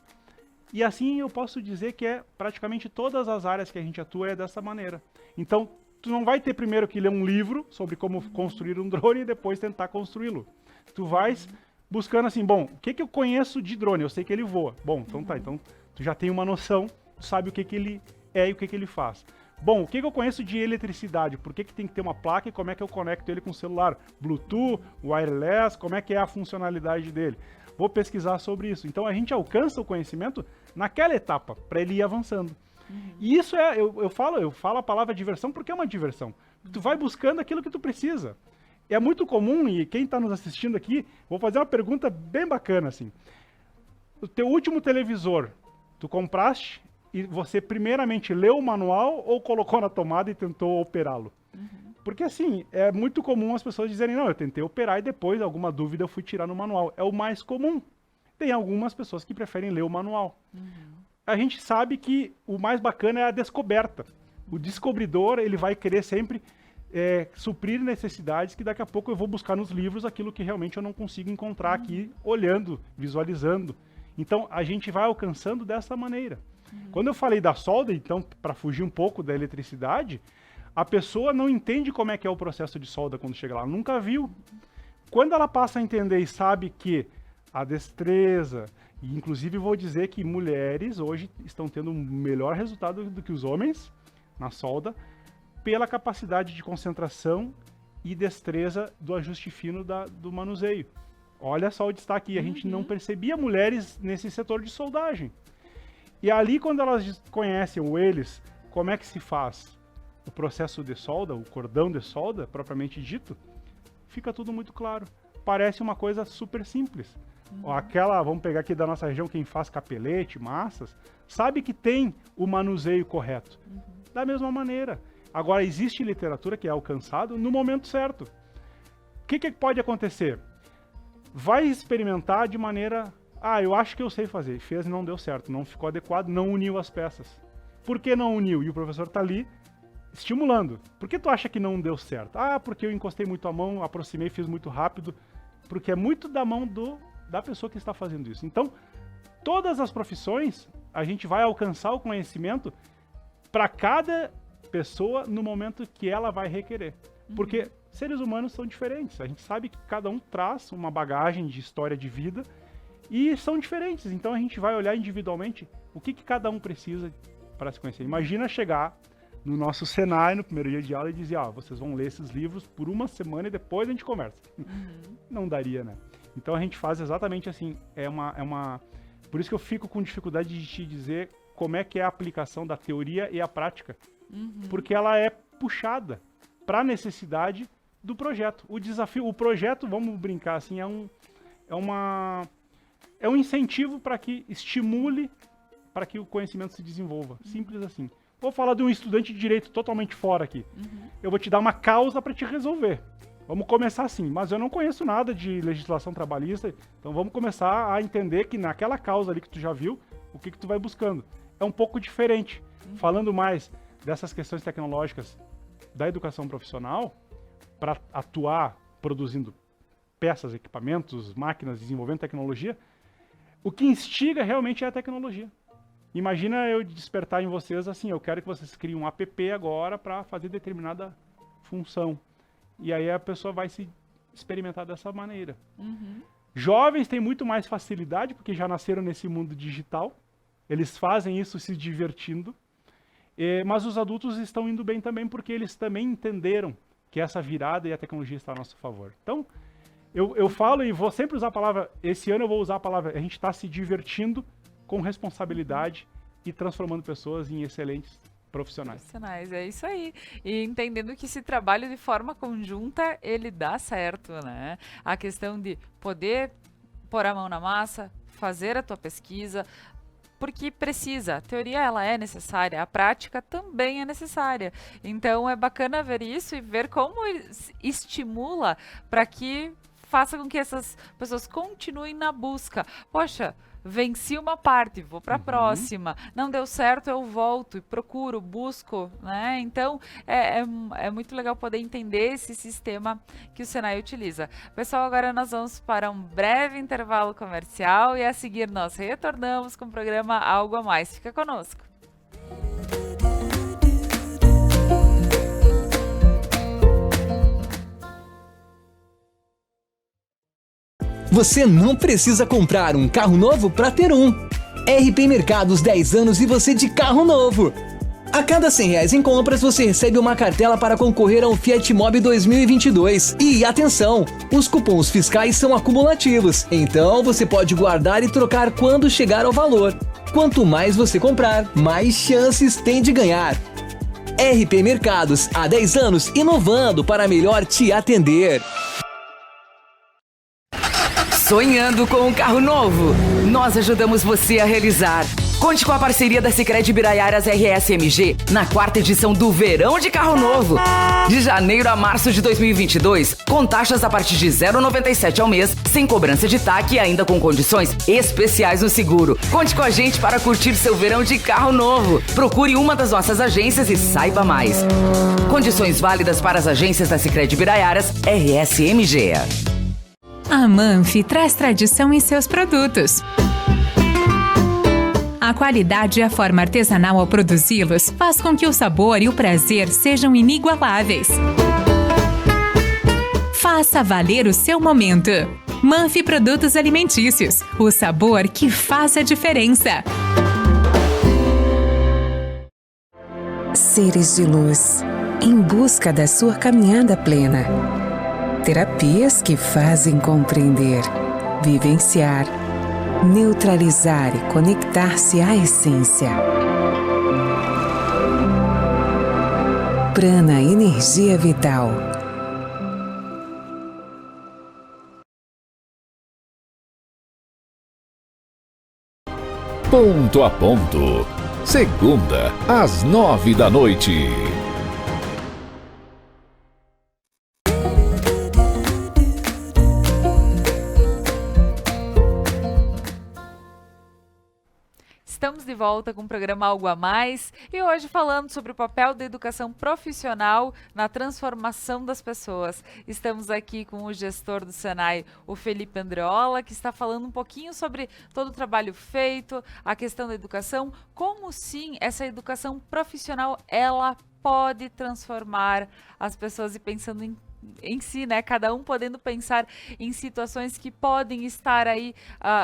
E assim eu posso dizer que praticamente todas as áreas que a gente atua é dessa maneira. Então, tu não vai ter primeiro que ler um livro sobre como construir um drone e depois tentar construí-lo. Tu vais buscando assim, bom, o que eu conheço de drone? Eu sei que ele voa. Bom, então tá, então tu já tem uma noção, tu sabe o que ele é e o que ele faz. Bom, o que eu conheço de eletricidade? Por que tem que ter uma placa e como é que eu conecto ele com o celular? Bluetooth, wireless, como é que é a funcionalidade dele? Vou pesquisar sobre isso. Então a gente alcança o conhecimento naquela etapa, para ele ir avançando. E isso eu falo a palavra diversão porque é uma diversão. Tu vai buscando aquilo que tu precisa. É muito comum, e quem está nos assistindo aqui, vou fazer uma pergunta bem bacana, assim. O teu último televisor, tu compraste e você primeiramente leu o manual ou colocou na tomada e tentou operá-lo? Porque assim, é muito comum as pessoas dizerem, não, eu tentei operar e depois alguma dúvida eu fui tirar no manual. É o mais comum. Tem algumas pessoas que preferem ler o manual. A gente sabe que o mais bacana é a descoberta. O descobridor, ele vai querer sempre suprir necessidades que daqui a pouco eu vou buscar nos livros aquilo que realmente eu não consigo encontrar aqui, olhando, visualizando. Então, a gente vai alcançando dessa maneira. Quando eu falei da solda, então, para fugir um pouco da eletricidade, a pessoa não entende como é que é o processo de solda quando chega lá, ela nunca viu. Quando ela passa a entender e sabe que a destreza, e inclusive vou dizer que mulheres hoje estão tendo um melhor resultado do que os homens na solda, pela capacidade de concentração e destreza do ajuste fino do manuseio. Olha só o destaque, a gente não percebia mulheres nesse setor de soldagem. E ali, quando elas conhecem, ou eles, como é que se faz o processo de solda, o cordão de solda, propriamente dito, fica tudo muito claro. Parece uma coisa super simples. Aquela, vamos pegar aqui da nossa região, quem faz capelete, massas, sabe que tem o manuseio correto. Da mesma maneira. Agora, existe literatura que é alcançado no momento certo. O que pode acontecer? Vai experimentar de maneira... eu acho que eu sei fazer. Fez e não deu certo, não ficou adequado, não uniu as peças. Por que não uniu? E o professor está ali estimulando. Por que tu acha que não deu certo? Porque eu encostei muito a mão, aproximei, fiz muito rápido. Porque é muito da mão da pessoa que está fazendo isso. Então, todas as profissões, a gente vai alcançar o conhecimento para cada pessoa no momento que ela vai requerer. Porque seres humanos são diferentes. A gente sabe que cada um traz uma bagagem de história de vida e são diferentes. Então a gente vai olhar individualmente o que cada um precisa para se conhecer. Imagina chegar no nosso Senai no primeiro dia de aula e dizer, vocês vão ler esses livros por uma semana e depois a gente conversa. Não daria, né? Então a gente faz exatamente assim. Por isso que eu fico com dificuldade de te dizer como é que é a aplicação da teoria e a prática. Porque ela é puxada para a necessidade do projeto. O desafio, o projeto, vamos brincar assim, é um incentivo para que estimule, para que o conhecimento se desenvolva. Simples assim. Vou falar de um estudante de direito totalmente fora aqui. Eu vou te dar uma causa para te resolver. Vamos começar assim, mas eu não conheço nada de legislação trabalhista, então vamos começar a entender que naquela causa ali que tu já viu, o que tu vai buscando. É um pouco diferente. Falando mais dessas questões tecnológicas da educação profissional, para atuar produzindo peças, equipamentos, máquinas, desenvolvendo tecnologia, o que instiga realmente é a tecnologia. Imagina eu despertar em vocês assim, eu quero que vocês criem um app agora para fazer determinada função. E aí a pessoa vai se experimentar dessa maneira. Jovens têm muito mais facilidade, porque já nasceram nesse mundo digital. Eles fazem isso se divertindo. Mas os adultos estão indo bem também, porque eles também entenderam que essa virada e a tecnologia está a nosso favor. Então, eu falo e vou sempre usar a palavra, esse ano eu vou usar a palavra, a gente está se divertindo com responsabilidade e transformando pessoas em excelentes profissionais. É isso aí. E entendendo que esse trabalho de forma conjunta, ele dá certo, né? A questão de poder pôr a mão na massa, fazer a tua pesquisa, porque precisa. A teoria ela é necessária, a prática também é necessária. Então é bacana ver isso e ver como estimula para que faça com que essas pessoas continuem na busca. Poxa, venci uma parte, vou para a próxima. Não deu certo, eu volto e procuro, busco, né? Então, é muito legal poder entender esse sistema que o Senai utiliza. Pessoal, agora nós vamos para um breve intervalo comercial e a seguir nós retornamos com o programa Algo a Mais. Fica conosco. Você não precisa comprar um carro novo para ter um. RP Mercados 10 anos e você de carro novo. A cada R$100 em compras, você recebe uma cartela para concorrer ao Fiat Mobi 2022. E atenção, os cupons fiscais são acumulativos, então você pode guardar e trocar quando chegar ao valor. Quanto mais você comprar, mais chances tem de ganhar. RP Mercados, há 10 anos, inovando para melhor te atender. Sonhando com um carro novo? Nós ajudamos você a realizar. Conte com a parceria da Sicredi Biraiaras RSMG na 4ª edição do Verão de Carro Novo. De janeiro a março de 2022, com taxas a partir de R$ 0,97 ao mês, sem cobrança de TAC e ainda com condições especiais no seguro. Conte com a gente para curtir seu verão de carro novo. Procure uma das nossas agências e saiba mais. Condições válidas para as agências da Sicredi Biraiaras RSMG. A Manfi traz tradição em seus produtos. A qualidade e a forma artesanal ao produzi-los faz com que o sabor e o prazer sejam inigualáveis. Faça valer o seu momento. Manfi Produtos Alimentícios, o sabor que faz a diferença. Seres de luz, em busca da sua caminhada plena. Terapias que fazem compreender, vivenciar, neutralizar e conectar-se à essência. Prana Energia Vital. Ponto a ponto. Segunda, às 9 da noite. Estamos de volta com o programa Algo a Mais e hoje falando sobre o papel da educação profissional na transformação das pessoas. Estamos aqui com o gestor do Senai, o Felipe Andreola, que está falando um pouquinho sobre todo o trabalho feito, a questão da educação, como sim essa educação profissional ela pode transformar as pessoas e pensando em si, né? Cada um podendo pensar em situações que podem estar aí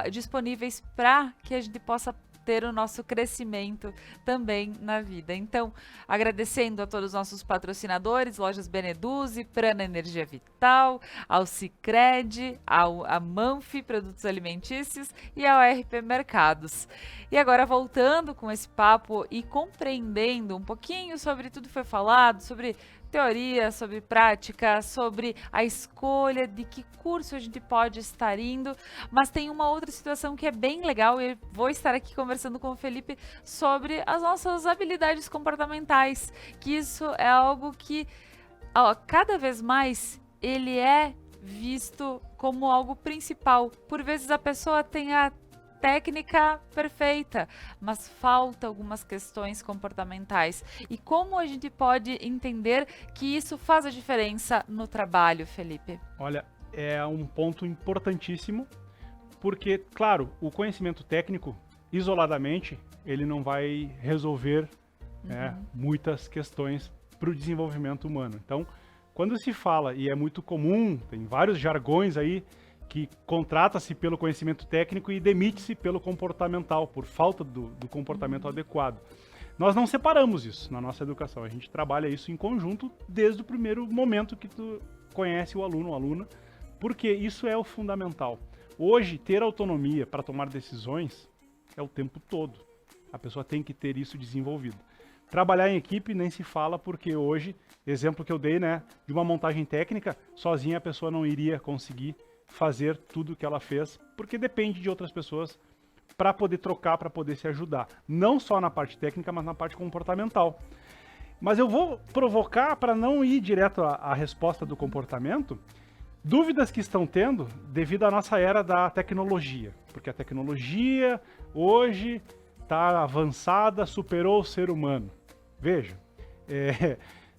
disponíveis para que a gente possa ter o nosso crescimento também na vida. Então, agradecendo a todos os nossos patrocinadores, Lojas Beneduzzi, Prana Energia Vital, ao Sicredi, a Manfi Produtos Alimentícios e ao RP Mercados. E agora voltando com esse papo e compreendendo um pouquinho sobre tudo que foi falado, sobre teoria, sobre prática, sobre a escolha de que curso a gente pode estar indo, mas tem uma outra situação que é bem legal e eu vou estar aqui conversando com o Felipe sobre as nossas habilidades comportamentais, que isso é algo que cada vez mais ele é visto como algo principal. Por vezes a pessoa tem a técnica perfeita, mas falta algumas questões comportamentais. E como a gente pode entender que isso faz a diferença no trabalho, Felipe? Olha, é um ponto importantíssimo, porque, claro, o conhecimento técnico, isoladamente, ele não vai resolver muitas questões para o desenvolvimento humano. Então, quando se fala, e é muito comum, tem vários jargões aí, que contrata-se pelo conhecimento técnico e demite-se pelo comportamental, por falta do comportamento adequado. Nós não separamos isso na nossa educação, a gente trabalha isso em conjunto desde o primeiro momento que tu conhece o aluno ou aluna, porque isso é o fundamental. Hoje, ter autonomia para tomar decisões é o tempo todo. A pessoa tem que ter isso desenvolvido. Trabalhar em equipe nem se fala, porque hoje, exemplo que eu dei, né, de uma montagem técnica, sozinha a pessoa não iria conseguir fazer tudo o que ela fez, porque depende de outras pessoas para poder trocar, para poder se ajudar. Não só na parte técnica, mas na parte comportamental. Mas eu vou provocar, para não ir direto à resposta do comportamento, dúvidas que estão tendo devido à nossa era da tecnologia. Porque a tecnologia hoje está avançada, superou o ser humano. Veja,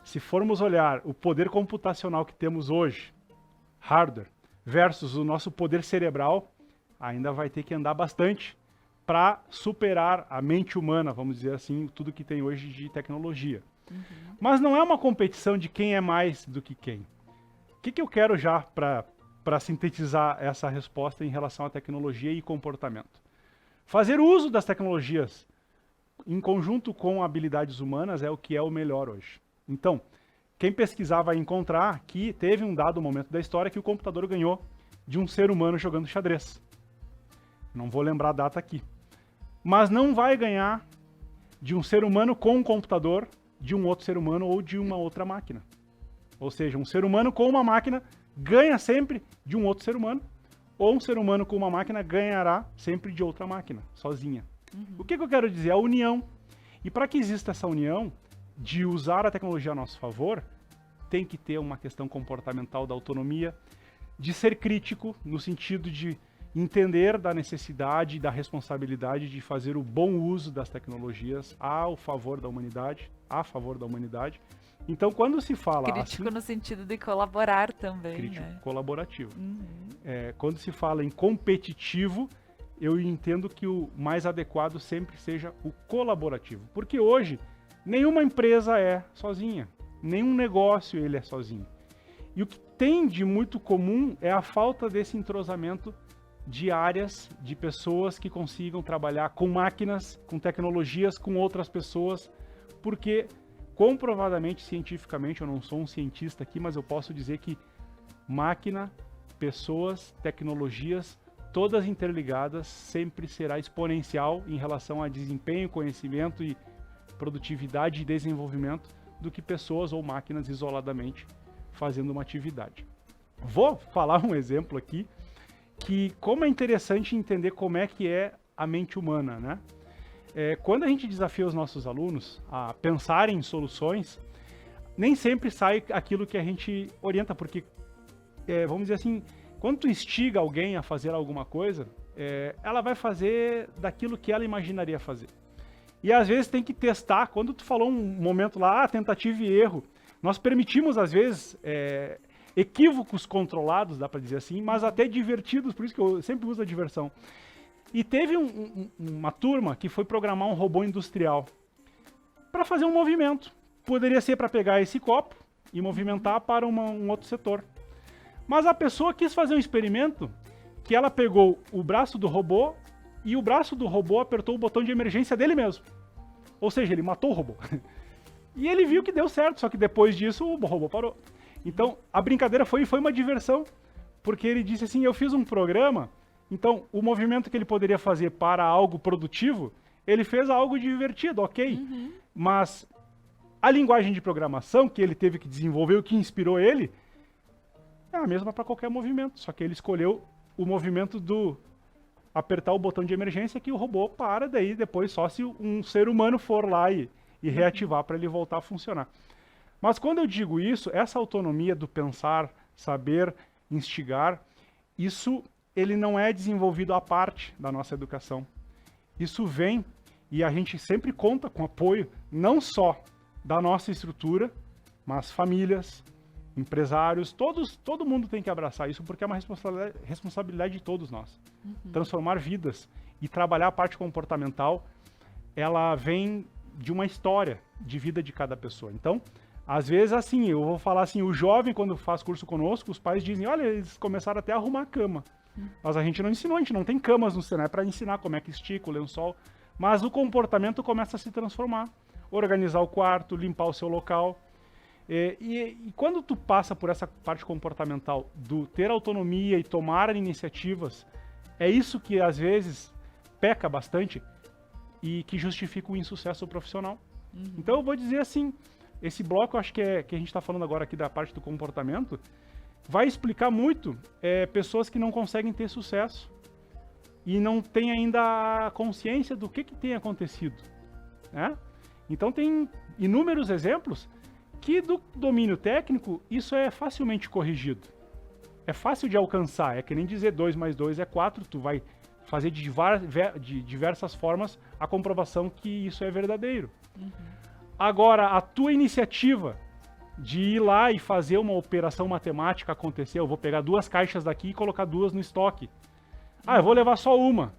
se formos olhar o poder computacional que temos hoje, hardware, versus o nosso poder cerebral, ainda vai ter que andar bastante para superar a mente humana, vamos dizer assim, tudo que tem hoje de tecnologia. Mas não é uma competição de quem é mais do que quem. O que eu quero já para sintetizar essa resposta em relação à tecnologia e comportamento? Fazer uso das tecnologias em conjunto com habilidades humanas é o que é o melhor hoje. Então, quem pesquisar vai encontrar que teve um dado momento da história que o computador ganhou de um ser humano jogando xadrez. Não vou lembrar a data aqui. Mas não vai ganhar de um ser humano com um computador, de um outro ser humano ou de uma outra máquina. Ou seja, um ser humano com uma máquina ganha sempre de um outro ser humano, ou um ser humano com uma máquina ganhará sempre de outra máquina, sozinha. O que eu quero dizer? A união. E para que exista essa união, de usar a tecnologia a nosso favor, tem que ter uma questão comportamental da autonomia, de ser crítico, no sentido de entender da necessidade e da responsabilidade de fazer o bom uso das tecnologias a favor da humanidade. Então, quando se fala crítico no sentido de colaborar também, crítico, né? Colaborativo. Quando se fala em competitivo, eu entendo que o mais adequado sempre seja o colaborativo. Porque hoje, nenhuma empresa é sozinha. Nenhum negócio ele é sozinho. E o que tem de muito comum é a falta desse entrosamento de áreas, de pessoas que consigam trabalhar com máquinas, com tecnologias, com outras pessoas, porque comprovadamente, cientificamente, eu não sou um cientista aqui, mas eu posso dizer que máquina, pessoas, tecnologias, todas interligadas, sempre será exponencial em relação a desempenho, conhecimento e produtividade e desenvolvimento do que pessoas ou máquinas isoladamente fazendo uma atividade. Vou falar um exemplo aqui, que como é interessante entender como é que é a mente humana, né? Quando a gente desafia os nossos alunos a pensarem em soluções, nem sempre sai aquilo que a gente orienta, porque, vamos dizer assim, quando tu instiga alguém a fazer alguma coisa, ela vai fazer daquilo que ela imaginaria fazer. E às vezes tem que testar. Quando tu falou um momento lá, tentativa e erro, nós permitimos às vezes equívocos controlados, dá para dizer assim, mas até divertidos, por isso que eu sempre uso a diversão. E teve uma turma que foi programar um robô industrial para fazer um movimento. Poderia ser para pegar esse copo e movimentar para um outro setor. Mas a pessoa quis fazer um experimento que ela pegou o braço do robô e o braço do robô apertou o botão de emergência dele mesmo. Ou seja, ele matou o robô. E ele viu que deu certo, só que depois disso o robô parou. Então, a brincadeira foi uma diversão, porque ele disse assim, eu fiz um programa, então o movimento que ele poderia fazer para algo produtivo, ele fez algo divertido, ok. Mas a linguagem de programação que ele teve que desenvolver, o que inspirou ele, é a mesma para qualquer movimento, só que ele escolheu o movimento do apertar o botão de emergência que o robô para, daí depois só se um ser humano for lá e reativar para ele voltar a funcionar. Mas quando eu digo isso, essa autonomia do pensar, saber, instigar, isso ele não é desenvolvido à parte da nossa educação. Isso vem e a gente sempre conta com apoio não só da nossa estrutura, mas famílias, empresários, todo mundo tem que abraçar isso porque é uma responsabilidade de todos nós. Transformar vidas e trabalhar a parte comportamental, ela vem de uma história de vida de cada pessoa. Então, às vezes assim, eu vou falar assim, o jovem quando faz curso conosco, os pais dizem, olha, eles começaram até a arrumar a cama. Mas a gente não ensinou, a gente não tem camas no Senai para ensinar como é que estica o lençol. Mas o comportamento começa a se transformar. Organizar o quarto, limpar o seu local. E quando tu passa por essa parte comportamental do ter autonomia e tomar iniciativas, é isso que às vezes peca bastante e que justifica o insucesso profissional. Então eu vou dizer assim, esse bloco, eu acho que a gente está falando agora aqui da parte do comportamento, vai explicar muito pessoas que não conseguem ter sucesso. e não tem ainda a consciência do que tem acontecido, né? Então tem inúmeros exemplos que do domínio técnico isso é facilmente corrigido. É fácil de alcançar, é que nem dizer 2 mais 2 é 4, tu vai fazer de diversas formas a comprovação que isso é verdadeiro. Agora, a tua iniciativa de ir lá e fazer uma operação matemática acontecer, eu vou pegar 2 caixas daqui e colocar 2 no estoque. Ah, eu vou levar só uma.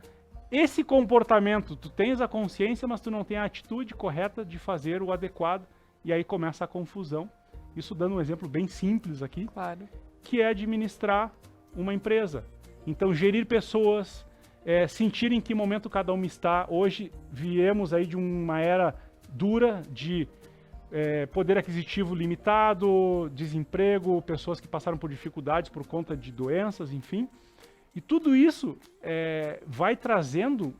Esse comportamento, tu tens a consciência, mas tu não tem a atitude correta de fazer o adequado, e aí começa a confusão. Isso dando um exemplo bem simples aqui, Claro. que é administrar uma empresa. Então, gerir pessoas, sentir em que momento cada uma está. Hoje, viemos aí de uma era dura de poder aquisitivo limitado, desemprego, pessoas que passaram por dificuldades por conta de doenças, enfim. E tudo isso vai trazendo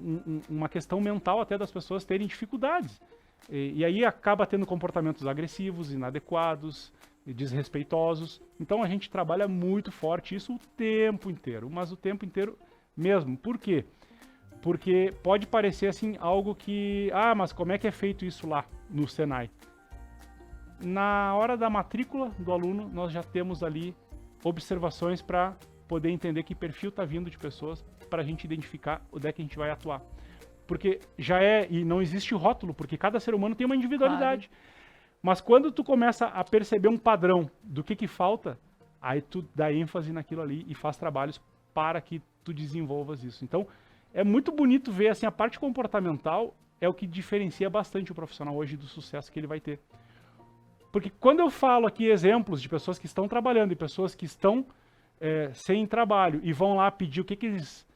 uma questão mental até das pessoas terem dificuldades. E aí acaba tendo comportamentos agressivos, inadequados, desrespeitosos. Então a gente trabalha muito forte isso o tempo inteiro, mas o tempo inteiro mesmo. Por quê? Porque pode parecer assim algo que, mas como é que é feito isso lá no Senai? Na hora da matrícula do aluno, nós já temos ali observações para poder entender que perfil está vindo de pessoas, para a gente identificar onde é que a gente vai atuar. Porque e não existe rótulo, porque cada ser humano tem uma individualidade. Claro. Mas quando tu começa a perceber um padrão do que falta, aí tu dá ênfase naquilo ali e faz trabalhos para que tu desenvolvas isso. Então, é muito bonito ver, assim, a parte comportamental é o que diferencia bastante o profissional hoje do sucesso que ele vai ter. Porque quando eu falo aqui exemplos de pessoas que estão trabalhando e pessoas que estão sem trabalho e vão lá pedir o que eles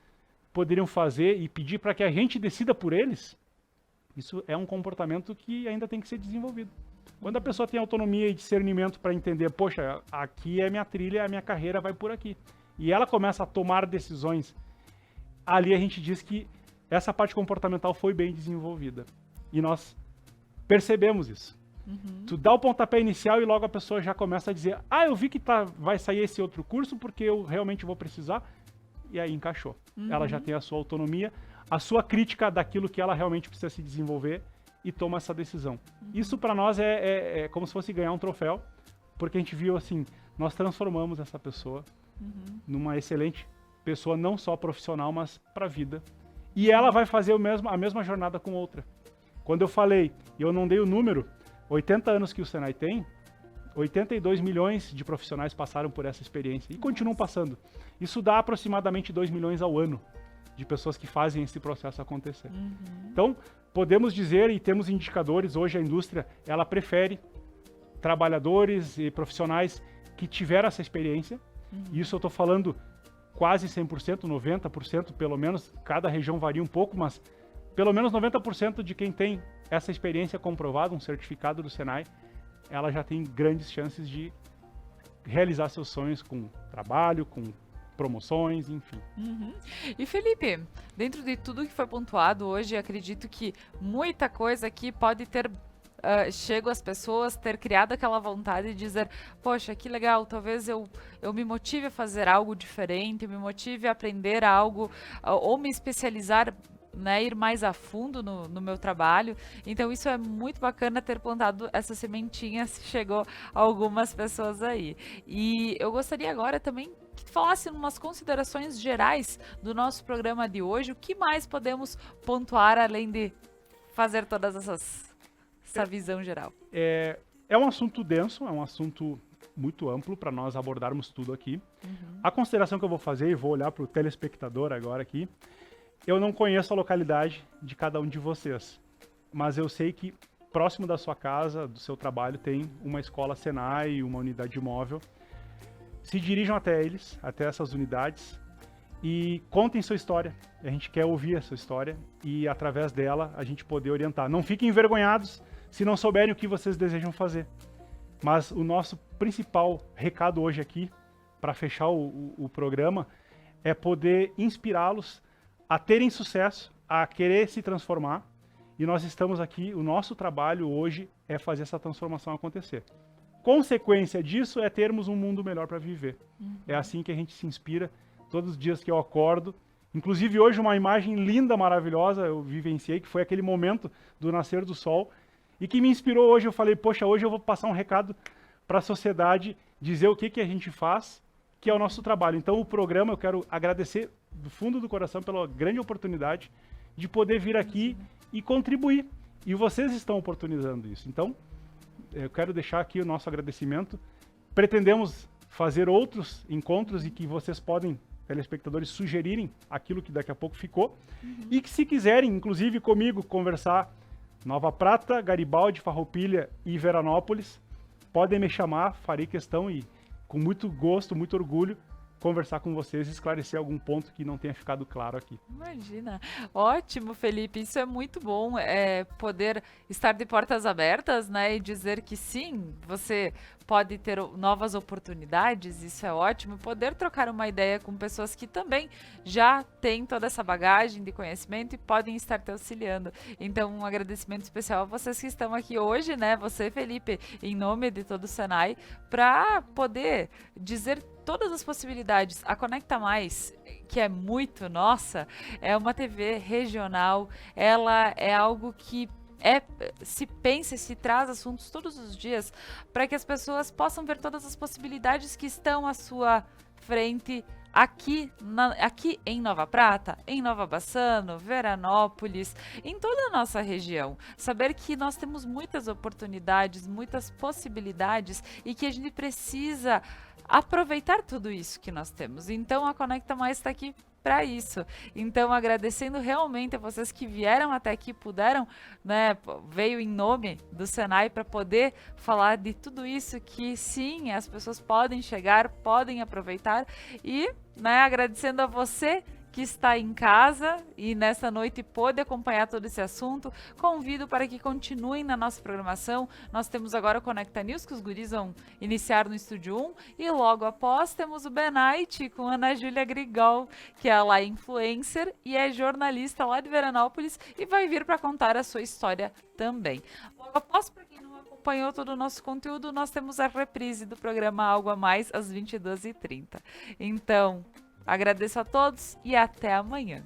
poderiam fazer e pedir para que a gente decida por eles, isso é um comportamento que ainda tem que ser desenvolvido. Quando a pessoa tem autonomia e discernimento para entender, poxa, aqui é minha trilha, a minha carreira vai por aqui. E ela começa a tomar decisões, ali a gente diz que essa parte comportamental foi bem desenvolvida. E nós percebemos isso. Tu dá o pontapé inicial e logo a pessoa já começa a dizer, eu vi que vai sair esse outro curso porque eu realmente vou precisar. E aí encaixou. Ela já tem a sua autonomia, a sua crítica daquilo que ela realmente precisa se desenvolver e toma essa decisão. Isso para nós é como se fosse ganhar um troféu, porque a gente viu assim, nós transformamos essa pessoa numa excelente pessoa, não só profissional, mas para a vida. E ela vai fazer a mesma jornada com outra. Quando eu falei, e eu não dei o número, 80 anos que o Senai tem, 82 milhões de profissionais passaram por essa experiência e continuam passando. Isso dá aproximadamente 2 milhões ao ano de pessoas que fazem esse processo acontecer. Então, podemos dizer, e temos indicadores, hoje a indústria, ela prefere trabalhadores e profissionais que tiveram essa experiência. E isso eu estou falando quase 100%, 90% pelo menos, cada região varia um pouco, mas pelo menos 90% de quem tem essa experiência comprovada, um certificado do Senai, ela já tem grandes chances de realizar seus sonhos com trabalho, com promoções, enfim. E Felipe, dentro de tudo que foi pontuado hoje, acredito que muita coisa aqui pode ter chego às pessoas, ter criado aquela vontade de dizer, poxa, que legal, talvez eu me motive a fazer algo diferente, me motive a aprender algo, ou me especializar, né, ir mais a fundo no meu trabalho. Então isso é muito bacana ter plantado essa sementinha, se chegou a algumas pessoas aí. E eu gostaria agora também que tu falasse umas considerações gerais do nosso programa de hoje, o que mais podemos pontuar além de fazer todas essa visão geral. É um assunto denso, é um assunto muito amplo para nós abordarmos tudo aqui. A consideração que eu vou fazer, e vou olhar para o telespectador agora aqui, eu não conheço a localidade de cada um de vocês, mas eu sei que próximo da sua casa, do seu trabalho, tem uma escola Senai, uma unidade móvel. Se dirijam até eles, até essas unidades, e contem sua história. A gente quer ouvir a sua história e, através dela, a gente poder orientar. Não fiquem envergonhados se não souberem o que vocês desejam fazer. Mas o nosso principal recado hoje aqui, para fechar o programa, é poder inspirá-los a terem sucesso, a querer se transformar. E nós estamos aqui, o nosso trabalho hoje é fazer essa transformação acontecer. Consequência disso é termos um mundo melhor para viver. É assim que a gente se inspira todos os dias que eu acordo, Inclusive hoje uma imagem linda, maravilhosa, eu vivenciei, que foi aquele momento do nascer do sol, e que me inspirou hoje. Eu falei, poxa, hoje eu vou passar um recado para a sociedade, dizer o que a gente faz, que é o nosso trabalho. Então o programa, eu quero agradecer do fundo do coração pela grande oportunidade de poder vir aqui e contribuir. E vocês estão oportunizando isso. Então, eu quero deixar aqui o nosso agradecimento. Pretendemos fazer outros encontros e que vocês podem, telespectadores, sugerirem aquilo que daqui a pouco ficou. E que se quiserem, inclusive comigo, conversar Nova Prata, Garibaldi, Farroupilha e Veranópolis, podem me chamar, farei questão e com muito gosto, muito orgulho, conversar com vocês e esclarecer algum ponto que não tenha ficado claro aqui. Imagina. Ótimo, Felipe. Isso é muito bom, poder estar de portas abertas, né? E dizer que sim, você pode ter novas oportunidades, isso é ótimo. Poder trocar uma ideia com pessoas que também já têm toda essa bagagem de conhecimento e podem estar te auxiliando. Então, um agradecimento especial a vocês que estão aqui hoje, né? Você, Felipe, em nome de todo o Senai, para poder dizer todas as possibilidades. A Conecta Mais, que é muito nossa, é uma TV regional, ela é algo que se pensa e se traz assuntos todos os dias para que as pessoas possam ver todas as possibilidades que estão à sua frente aqui em Nova Prata, em Nova Bassano, Veranópolis, em toda a nossa região. Saber que nós temos muitas oportunidades, muitas possibilidades e que a gente precisa aproveitar tudo isso que nós temos. Então a Conecta Mais está aqui para isso. Então, agradecendo realmente a vocês que vieram até aqui, puderam, né, veio em nome do Senai para poder falar de tudo isso que sim, as pessoas podem chegar, podem aproveitar e, né, agradecendo a você que está em casa e nessa noite pôde acompanhar todo esse assunto, convido para que continuem na nossa programação. Nós temos agora o Conecta News, que os guris vão iniciar no Estúdio 1, e logo após temos o Benite com Ana Júlia Grigol, que ela é influencer e é jornalista lá de Veranópolis e vai vir para contar a sua história também. Logo após, para quem não acompanhou todo o nosso conteúdo, nós temos a reprise do programa Algo a Mais às 22h30. Então, agradeço a todos e até amanhã.